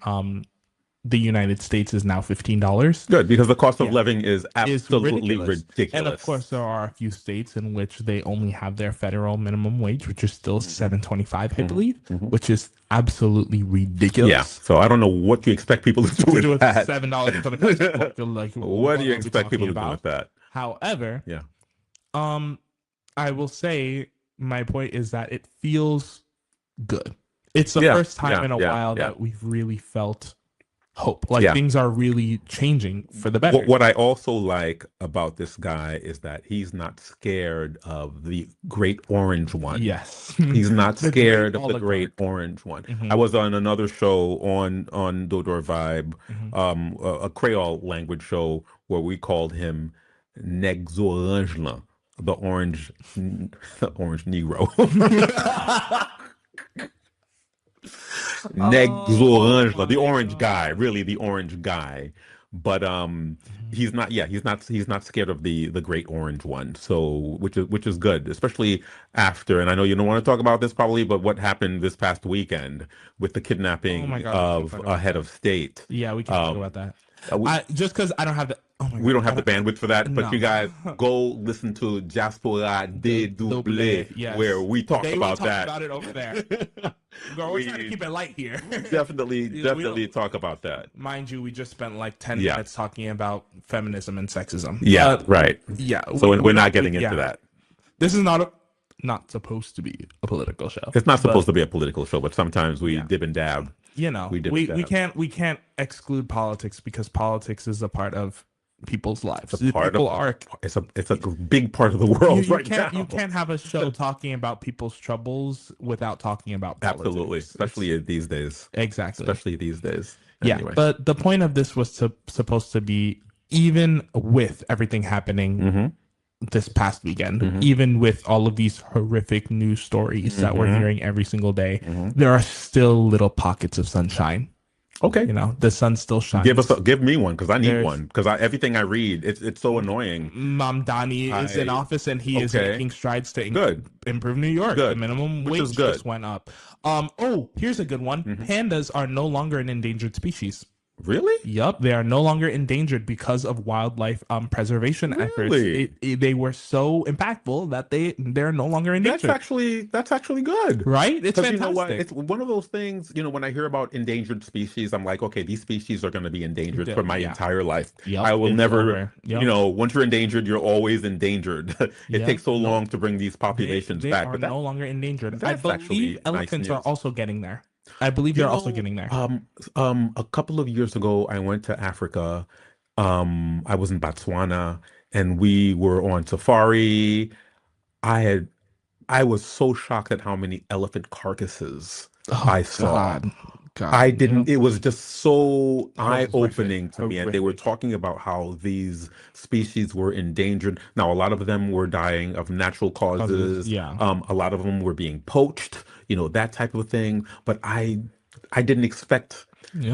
the United States is now $15. Good, because the cost of living is absolutely ridiculous. And of course, there are a few states in which they only have their federal minimum wage, which is still $7.25, I believe, which is absolutely ridiculous. Yeah. So I don't know what you expect people to do with that. $7. Like, what do you expect people to do with that? However, I will say my point is that it feels good. It's the first time in a while that we've really felt hope. Like things are really changing for the better. What I also like about this guy is that he's not scared of the great orange one. Yes. He's not scared of the great orange one. I was on another show on Dodor Vibe, a Creole language show where we called him Nexorangela, the orange Negro. Nexorangela, the orange guy, really the orange guy, but he's not scared of the great orange one. So which is good, especially after, and I know you don't want to talk about this probably, but what happened this past weekend with the kidnapping of a head of state. Yeah, we can talk about that. Just because I don't have the we don't have the bandwidth for that, but you guys go listen to Diaspora de Double, where we talk about that. About it over there. Girl, we're trying to keep it light here. definitely talk about that. Mind you, we just spent like 10 minutes talking about feminism and sexism. Yeah, right. Yeah. So we're not getting into that. This is not supposed to be a political show. It's not supposed to be a political show, but sometimes we dib and dab. You know, we can't exclude politics because politics is a part of people's lives. It's a big part of the world now. You can't have a show talking about people's troubles without talking about politics. Absolutely, especially these days. Exactly. Especially these days. Anyway. Yeah, but the point of this was supposed to be, even with everything happening this past weekend, even with all of these horrific news stories that we're hearing every single day, there are still little pockets of sunshine. Okay, you know, the sun still shines. Give me one, because I need one, because everything I read, it's so annoying. Mamdani is in office and he is making strides to improve New York. The minimum wage just went up. Here's a good one. Pandas are no longer an endangered species. Really? Yup, they are no longer endangered because of wildlife preservation efforts. They were so impactful that they're no longer endangered. That's actually good, right? It's fantastic. You know what? It's one of those things. You know, when I hear about endangered species, I'm like, okay, these species are going to be endangered for my entire life. I will never. You know, once you're endangered, you're always endangered. It takes so long to bring these populations back, but no longer endangered. I believe elephants are also getting there. I believe they're also getting there. A couple of years ago, I went to Africa. I was in Botswana, and we were on safari. I was so shocked at how many elephant carcasses I saw. I didn't. It was just so eye-opening to me. And they were talking about how these species were endangered. Now, a lot of them were dying of natural causes. A lot of them were being poached. You know, that type of thing. But I didn't expect.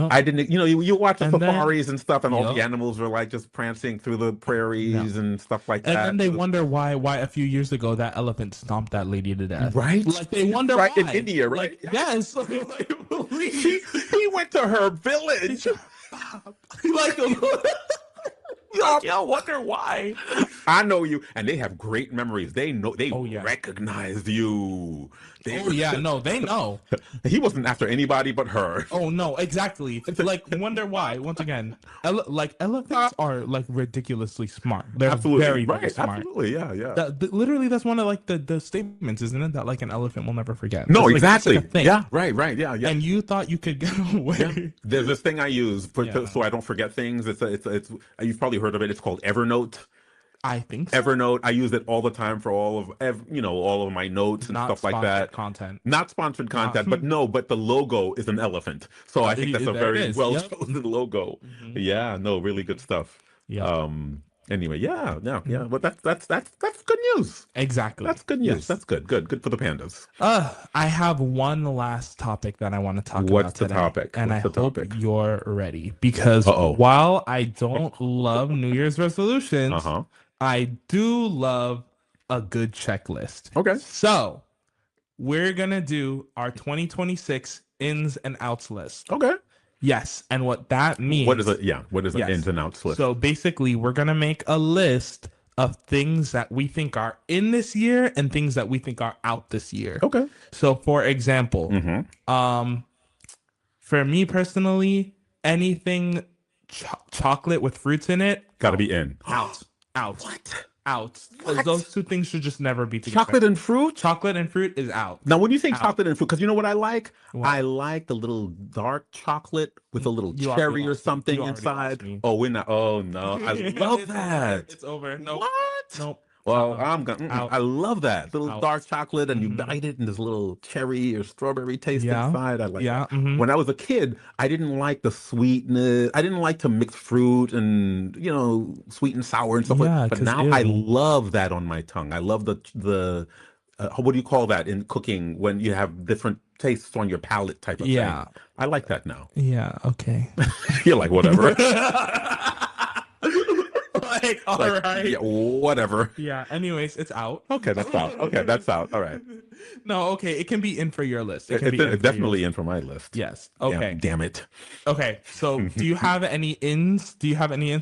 I didn't. You know, you watch the safaris and stuff, and all the animals are like just prancing through the prairies and stuff like that. And then they wonder why a few years ago that elephant stomped that lady to death. Right? Like they wonder why. In India, right? Like, yes. He went to her village. I wonder why. I know you, and they have great memories. They know, they recognized you. They know. He wasn't after anybody but her. Oh no, exactly. Like, wonder why. Once again, elephants are like ridiculously smart. They're very smart. Absolutely, yeah. Literally, that's one of like the statements, isn't it? That like an elephant will never forget. No, like, exactly. Like a thing. Yeah, right. Yeah. And you thought you could get away. Yeah. There's this thing I use so I don't forget things. It's you've probably heard of it. It's called Evernote. I think so. Evernote. I use it all the time for all of my notes and stuff like that. Not sponsored content, but the logo is an elephant. So I think that's a very well chosen logo. Yeah, no, really good stuff. Yeah. Anyway, yeah. But that's good news. Exactly. That's good news. Yes. That's good for the pandas. I have one last topic that I want to talk What's about the today, topic? and What's I the hope topic? you're ready because while I don't love New Year's resolutions, I do love a good checklist. Okay. So we're gonna do our 2026 ins and outs list. Okay. Yes, and what that means. What is it? Yeah. What is an ins and outs list? So basically, we're gonna make a list of things that we think are in this year and things that we think are out this year. Okay. So, for example, for me personally, anything chocolate with fruits in it, got to be in. Out. What? Out. Those two things should just never be together. Chocolate and fruit? Chocolate and fruit is out. Now, when you think chocolate and fruit, because you know what I like? What? I like the little dark chocolate with a little cherry or something inside. Oh, we're not. Oh, no. I love that. It's over. Nope. What? Nope. Well, I love that little dark chocolate, and you bite it, and there's a little cherry or strawberry taste inside. I like that. When I was a kid, I didn't like the sweetness. I didn't like to mix fruit and sweet and sour and stuff like that. But now I love that on my tongue. I love the what do you call that in cooking when you have different tastes on your palate type of thing. I like that now. Yeah. Okay. You're like whatever. All right. Yeah, whatever. Yeah. Anyways, it's out. Okay, that's out. Okay, that's out. All right. No, okay. It can be in for your list. It can be it's definitely in for my list. Yes. Okay. Damn it. Okay. So, do you have any ins?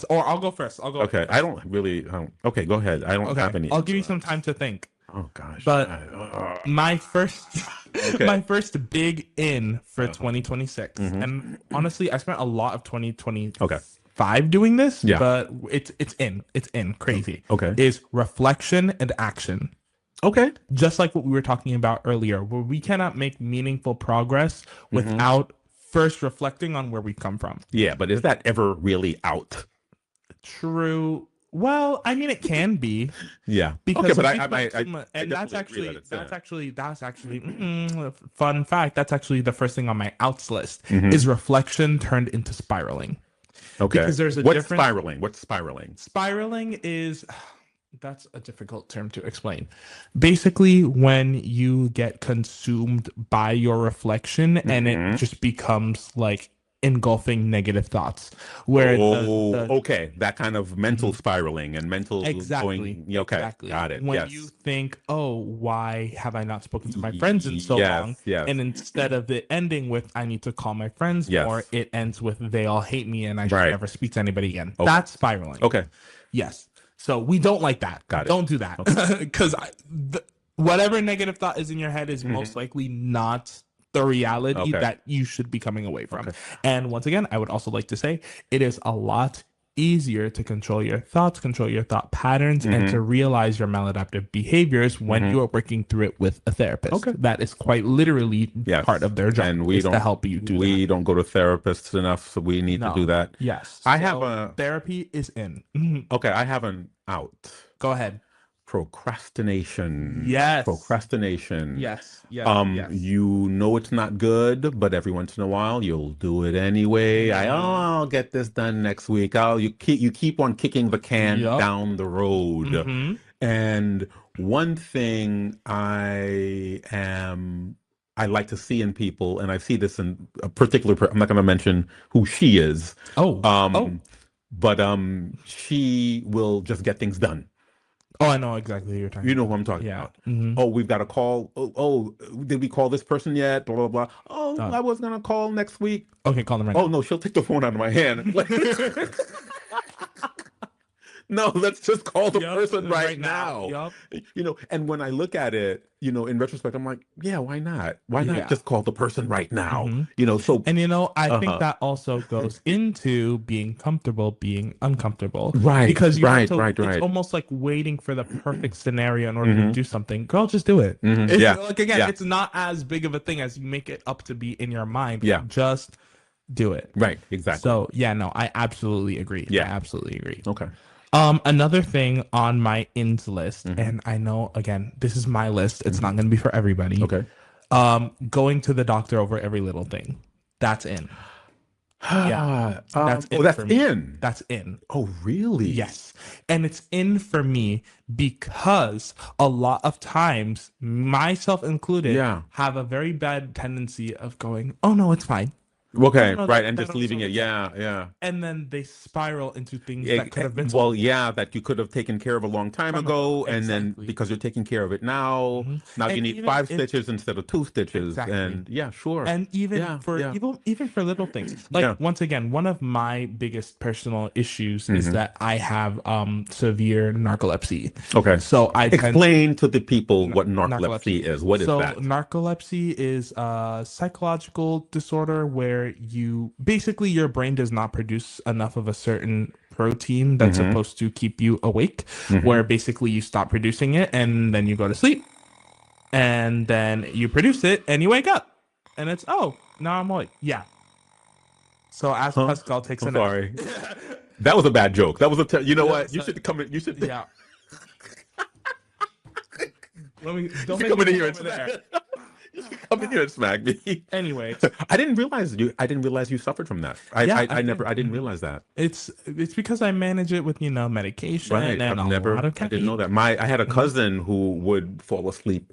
Or I'll go first. I'll go. Okay. First. I don't really. Okay, go ahead. I don't have any. I'll give you some time to think. Oh gosh. But my first, my first big in for 2026, and honestly, I spent a lot of 2025 doing this. Yeah. But it's in crazy. Okay. Is reflection and action. Okay. Just like what we were talking about earlier, where we cannot make meaningful progress without first reflecting on where we come from. Yeah, but is that ever really out? True. Well, I mean, it can be. Yeah. Because but that's actually fun fact. That's actually the first thing on my outs list is reflection turned into spiraling. Okay. Because there's What's spiraling? What's spiraling? Spiraling is. That's a difficult term to explain. Basically, when you get consumed by your reflection and it just becomes like engulfing negative thoughts. Where okay, that kind of mental spiraling and mental going. Okay, exactly. Got it. When you think, oh, why have I not spoken to my friends in so long? Yes. And instead of it ending with I need to call my friends more, it ends with they all hate me and I should never speak to anybody again. Okay. That's spiraling. Okay. Yes. So we don't like that. Got it. Don't do that. Because whatever negative thought is in your head is most likely not the reality that you should be coming away from. Okay. And once again, I would also like to say it is a lot easier to control your thoughts, control your thought patterns, and to realize your maladaptive behaviors when you are working through it with a therapist. Okay. That is quite literally part of their job. And we don't to help you do we that. don't go to therapists enough, so we need to do that. Yes. I have a therapy is in. Okay, I have an out. Go ahead. Procrastination. Yes. Procrastination. Yes. You know it's not good, but every once in a while you'll do it anyway. I'll get this done next week. You keep on kicking the can down the road. And one thing I like to see in people, and I see this in a particular I'm not going to mention who she is. But she will just get things done. Oh, I know exactly who you're talking about. You know who I'm talking about. Oh, we've got to call. Oh, did we call this person yet? Blah, blah, blah. Oh, I was going to call next week. Okay, call them right now. Oh, no, she'll take the phone out of my hand. No, let's just call the person right now. And when I look at it, in retrospect, I'm like, yeah, why not? Why not just call the person right now? So. And I think that also goes into being comfortable, being uncomfortable. Right. Because right. It's almost like waiting for the perfect scenario in order to do something. Girl, just do it. It's not as big of a thing as you make it up to be in your mind. Yeah. Just do it. Right. Exactly. So I absolutely agree. Yeah. I absolutely agree. Okay. Another thing on my ins list, and I know, again, this is my list. It's not going to be for everybody. Okay. Going to the doctor over every little thing. That's in. Yeah, that's Oh, in that's for me. in. That's in. Oh, really? Yes. And it's in for me because a lot of times, myself included, Yeah. have a very bad tendency of going, oh no, it's fine. Oh Okay, no, right, and just that'll leaving sort it. itself Yeah, out. yeah. And then they spiral into things that could have been Well, solved yeah, that you could have taken care of a long time from ago. ago, and then Exactly. because you're taking care of it now, now you And need even 5 stitches instead of 2 stitches, exactly. and yeah, sure. And even Yeah, for yeah. even for little things, like Yeah. once again, one of my biggest personal issues is Mhm. that I have severe narcolepsy. Okay. So I tend Explain to the people what narcolepsy. narcolepsy is. What is So that? narcolepsy is a psychological disorder where you basically your brain does not produce enough of a certain protein that's Mhm. supposed to keep you awake, Mhm. where basically you stop producing it and then you go to sleep. And then you produce it and you wake up. And it's, oh, now I'm awake. Yeah. So as Huh? Pascal takes I'm a nap. sorry. That was a bad joke. That was you know That what? was You should come in. You should. Yeah. Let me You don't should make come in me here go and over there. smack. You should come in here and smack me. Anyway, I didn't realize you. I didn't realize you suffered from that. I did. never. I didn't realize that. It's because I manage it with, medication Right. and I've a never. lot of I didn't know caffeine. that. I had a cousin who would fall asleep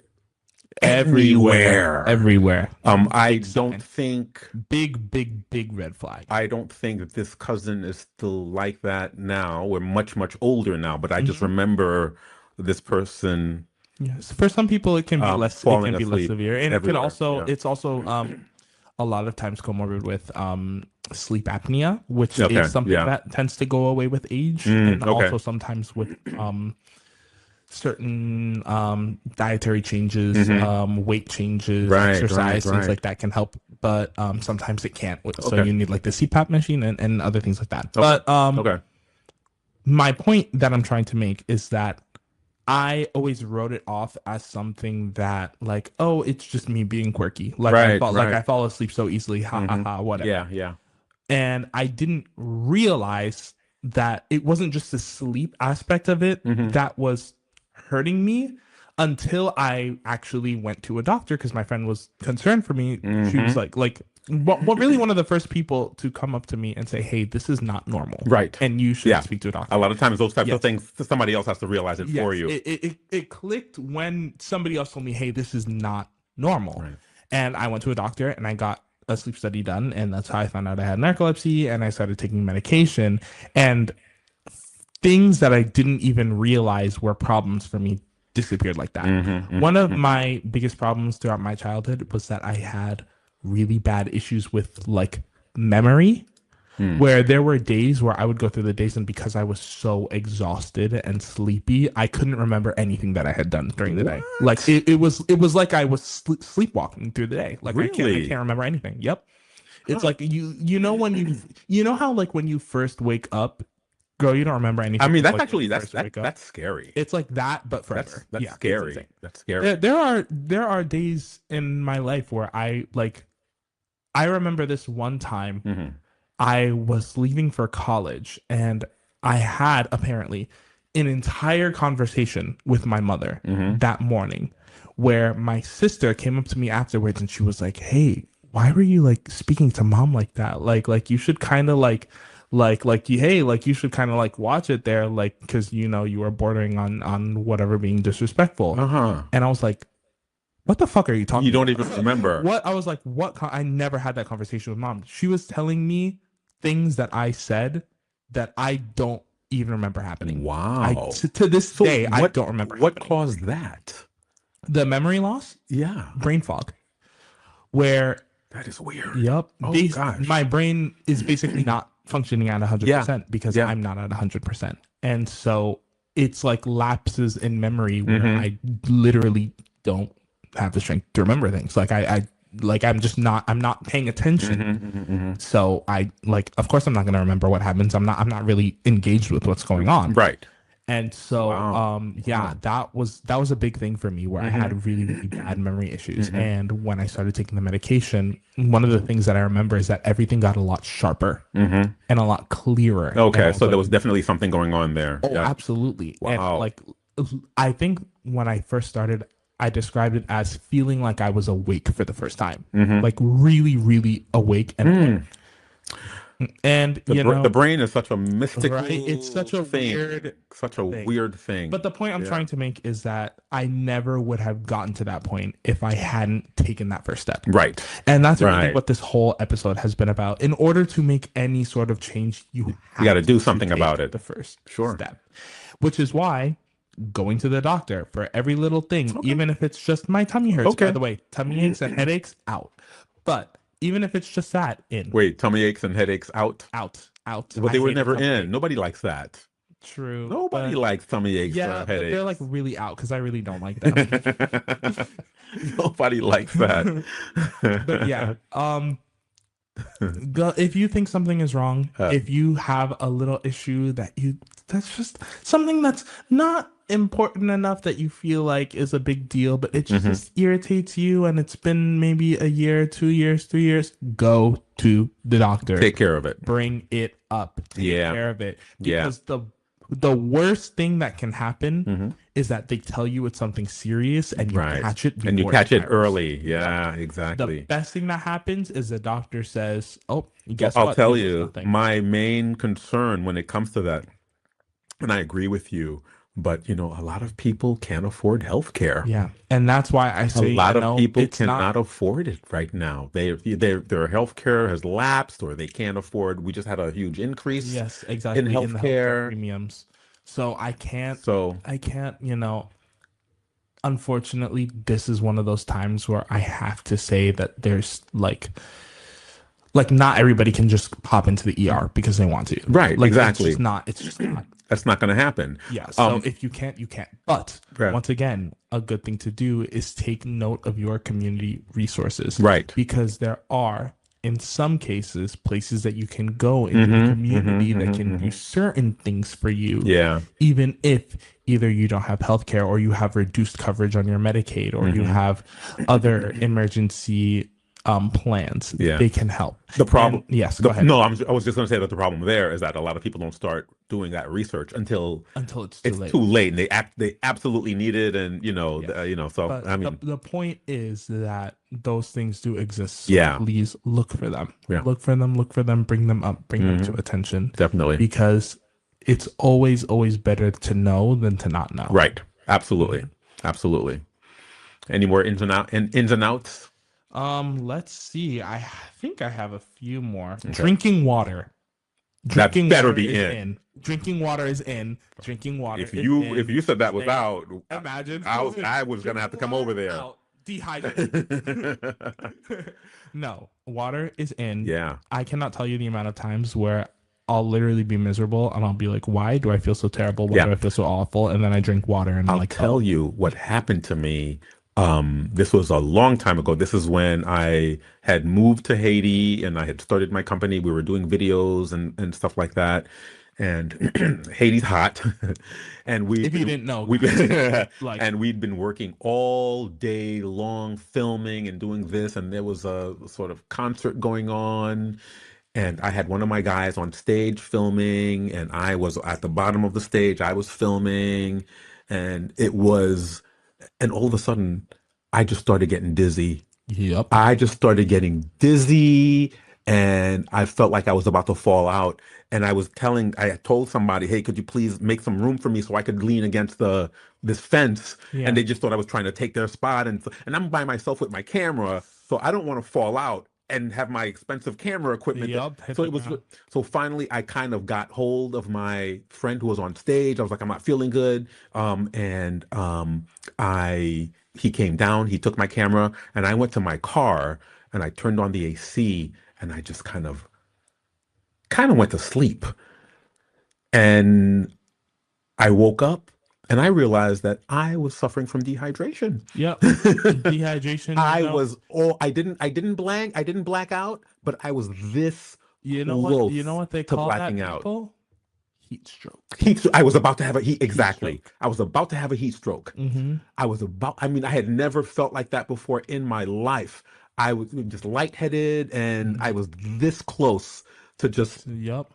Everywhere. Everywhere. I Big don't sign. think. Big red flag. I don't think that this cousin is still like that now. We're much older now, but I just Mm-hmm. remember this person Yes. For some people it can be less falling asleep severe. And it could everywhere. also Yeah. it's also a lot of times comorbid with sleep apnea, which Okay, is something yeah. that tends to go away with age, Mm, and okay. also sometimes with certain dietary changes, Mhm. weight changes, Right, exercise, things right. like that can help, but sometimes it can't. So Okay. you need like the CPAP machine and other things like that. Okay. But Okay. my point that I'm trying to make is that I always wrote it off as something that like, oh, it's just me being quirky. Like Right, like right. I fall asleep so easily, ha ha Mhm. ha, whatever. Yeah, yeah. And I didn't realize that it wasn't just the sleep aspect of it Mhm. that was hurting me until I actually went to a doctor because my friend was concerned for me. She was Mhm. like what really one of the first people to come up to me and say, hey, this is not normal. Right. And you should Yeah. speak to a doctor. A lot of times those types Yes. of things, somebody else has to realize it for you. It clicked when somebody else told me, hey, this is not normal. Right. And I went to a doctor and I got a sleep study done. And that's how I found out I had narcolepsy. And I started taking medication. And things that I didn't even realize were problems for me disappeared like that. Mhm, One of my biggest problems throughout my childhood was that I had really bad issues with like memory. Where there were days where I would go through the days and because I was so exhausted and sleepy, I couldn't remember anything that I had done during the day. Like it was like I was sleepwalking through the day. Like I Really? can't remember anything. Yep. It's like you know when you know how like when you first wake up, girl, you don't remember anything. I mean, that's like, when actually you first wake up. that's scary. It's like that, but forever. That's Yeah, it's scary. insane. That's scary. There are days in my life where I remember this one time. Mhm. I was leaving for college and I had apparently an entire conversation with my mother that morning where my sister came up to me afterwards and she was like, hey, why were you like speaking to mom like that? Like you should kind of you should kind of like watch it there. Like, cause you were bordering on whatever being disrespectful. Uh-huh. And I was like, what the fuck are you talking You don't about? even remember. What? I was like, what? I never had that conversation with mom. She was telling me things that I said that I don't even remember happening. Wow. To this day, I don't remember. What caused that? The memory loss? Yeah. Brain fog. Where That is weird. Yep. Oh, gosh. My brain is basically not functioning at 100% because I'm not at 100%. And so it's like lapses in memory where I literally don't have the strength to remember things. Like I'm not paying attention. So of course I'm not going to remember what happens. I'm not really engaged with what's going on. Right. And so, that was a big thing for me where I had really, really bad memory issues. And when I started taking the medication, one of the things that I remember is that everything got a lot sharper and a lot clearer. Okay. So there was definitely something going on there. Oh, Yeah. absolutely. Wow. And I think when I first started, I described it as feeling like I was awake for the first time, like really, really awake and aware. And The brain is such a mystical right? It's such a thing. Such a weird thing. But the point I'm trying to make is that I never would have gotten to that point if I hadn't taken that first step. Right. And that's really what this whole episode has been about. In order to make any sort of change, you got to do something about it. The first step. Which is why going to the doctor for every little thing, even if it's just my tummy hurts. By the way, tummy aches and headaches, out. But even if it's just that, in. Wait, tummy aches and headaches, out? Out. But they were never in. Nobody likes that. True. Nobody likes tummy aches or headaches. But they're like really out because I really don't like them. Nobody likes that. But yeah, if you think something is wrong, if you have a little issue that's just something that's not important enough that you feel like is a big deal, but it just irritates you, and it's been maybe a year, 2 years, 3 years, go to the doctor. Take care of it. Bring it up. Take care of it. Because the worst thing that can happen is that they tell you it's something serious and you catch it. And you catch it early. Yeah, exactly. The best thing that happens is the doctor says, oh, guess what? I'll tell you, my main concern when it comes to that, and I agree with you, but a lot of people can't afford health care. Yeah. And that's why I say a lot of people cannot afford it right now. Their health care has lapsed, or they can't afford. We just had a huge increase in health care premiums. So I can't, unfortunately, this is one of those times where I have to say that there's like not everybody can just pop into the ER because they want to. Right. Exactly. It's just not. That's not going to happen. Yeah. So if you can't, you can't. But once again, a good thing to do is take note of your community resources. Right. Because there are, in some cases, places that you can go in the community that can do certain things for you. Yeah. Even if either you don't have healthcare, or you have reduced coverage on your Medicaid, or you have other emergency plans, they can help. The problem, go ahead. No, I was just going to say that the problem there is that a lot of people don't start doing that research until it's too late, and they absolutely need it, and So but I mean, the point is that those things do exist. So please look for them. Look for them. Bring them up. Bring them to attention. Definitely, because it's always better to know than to not know. Right. Absolutely. Absolutely. Any more ins and outs? Let's see. I think I have a few more. Okay. Drinking water. That better be in. Drinking water is in. Drinking water. If you said that was out, imagine I was gonna have to come over there. Dehydrated. No, water is in. Yeah. I cannot tell you the amount of times where I'll literally be miserable and I'll be like, why do I feel so terrible? Why do I feel so awful? And then I drink water and I'm like, tell you what happened to me. This was a long time ago. This is when I had moved to Haiti and I had started my company. We were doing videos and stuff like that. And Haiti's hot. And if you didn't know, and we'd been working all day long filming and doing this. And there was a sort of concert going on. And I had one of my guys on stage filming, and I was at the bottom of the stage. I was filming, and all of a sudden, I just started getting dizzy. Yep. I just started getting dizzy, and I felt like I was about to fall out. And I told somebody, hey, could you please make some room for me so I could lean against this fence? Yeah. And they just thought I was trying to take their spot. And I'm by myself with my camera, so I don't want to fall out and have my expensive camera equipment. So finally I kind of got hold of my friend who was on stage. I was like, I'm not feeling good. He came down, he took my camera, and I went to my car and I turned on the AC, and I just kind of went to sleep. And I woke up and I realized that I was suffering from dehydration. Yep. Dehydration. I didn't black out, but I was this close. You know what they call blacking that, out. People? Heat stroke. I was about to have a heat. Exactly. I was about to have a heat stroke. Mm-hmm. I had never felt like that before in my life. I was just lightheaded, and I was this close to just. Yep.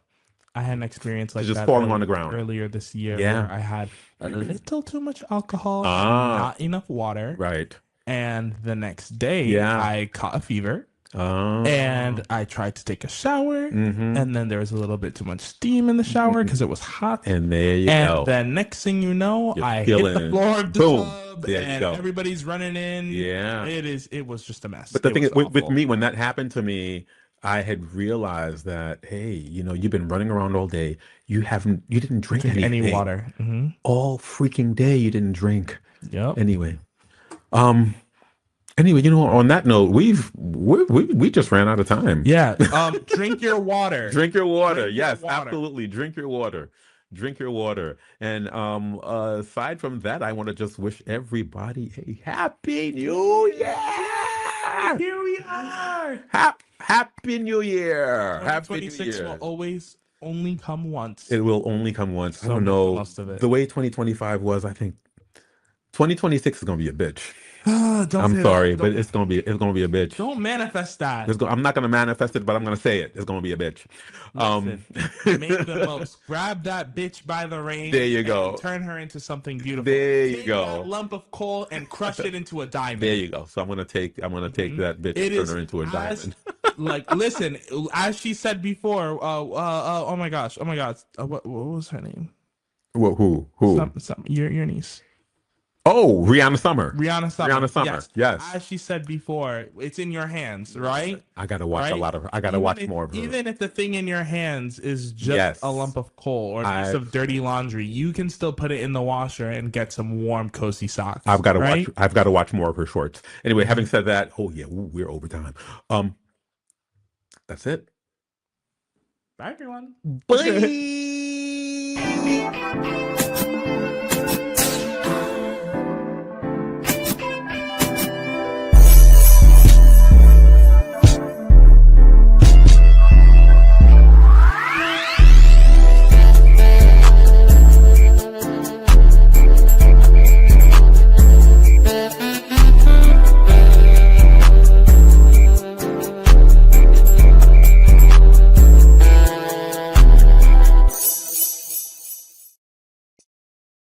I had an experience like just that falling on the ground earlier this year where I had a little too much alcohol, and not enough water. Right. And the next day, I caught a fever. And I tried to take a shower, and then there was a little bit too much steam in the shower because it was hot. And there you and go. then next thing you know, You're I hit the feeling- floor of the boom. tub, There you and go. everybody's running in. Yeah. It was just a mess. But the It thing was is, with awful. me, when that happened to me, I had realized that, hey, you've been running around all day. You didn't drink Drink any anything. water. All freaking day you didn't drink. Yep. Anyway, on that note, we just ran out of time. Yeah. Drink your water. Drink your water. Drink your Yes, water. absolutely. Drink your water. Drink your water. And aside from that, I want to just wish everybody a happy new year. Here we are. Happy New Year. Happy New 26 Year. will always only come once. It will only come once. I So don't know. most of it. The way 2025 was, I think 2026 is gonna be a bitch. Don't I'm say sorry, that. but it's gonna be a bitch. Don't manifest that. I'm not gonna manifest it, but I'm gonna say it. It's gonna be a bitch. Listen, make the most. Grab that bitch by the reins. There you go. And turn her into something beautiful. There you Take go. that lump of coal and crush it into a diamond. There you go. So I'm gonna take that bitch It and turn is her into a diamond. Like, listen, as she said before. Oh my gosh. What was her name? Who? Your niece. Oh, Rihanna Summer. Rihanna Summer. Yes. As she said before, it's in your hands, right? I gotta watch a lot of her. I gotta Even watch if- more of her. Even if the thing in your hands is just Yes. a lump of coal or a piece of dirty laundry, you can still put it in the washer and get some warm, cozy socks. I've got to right? watch. I've got to watch more of her shorts. Anyway, having said that, we're over time. That's it. Bye, everyone. Bye.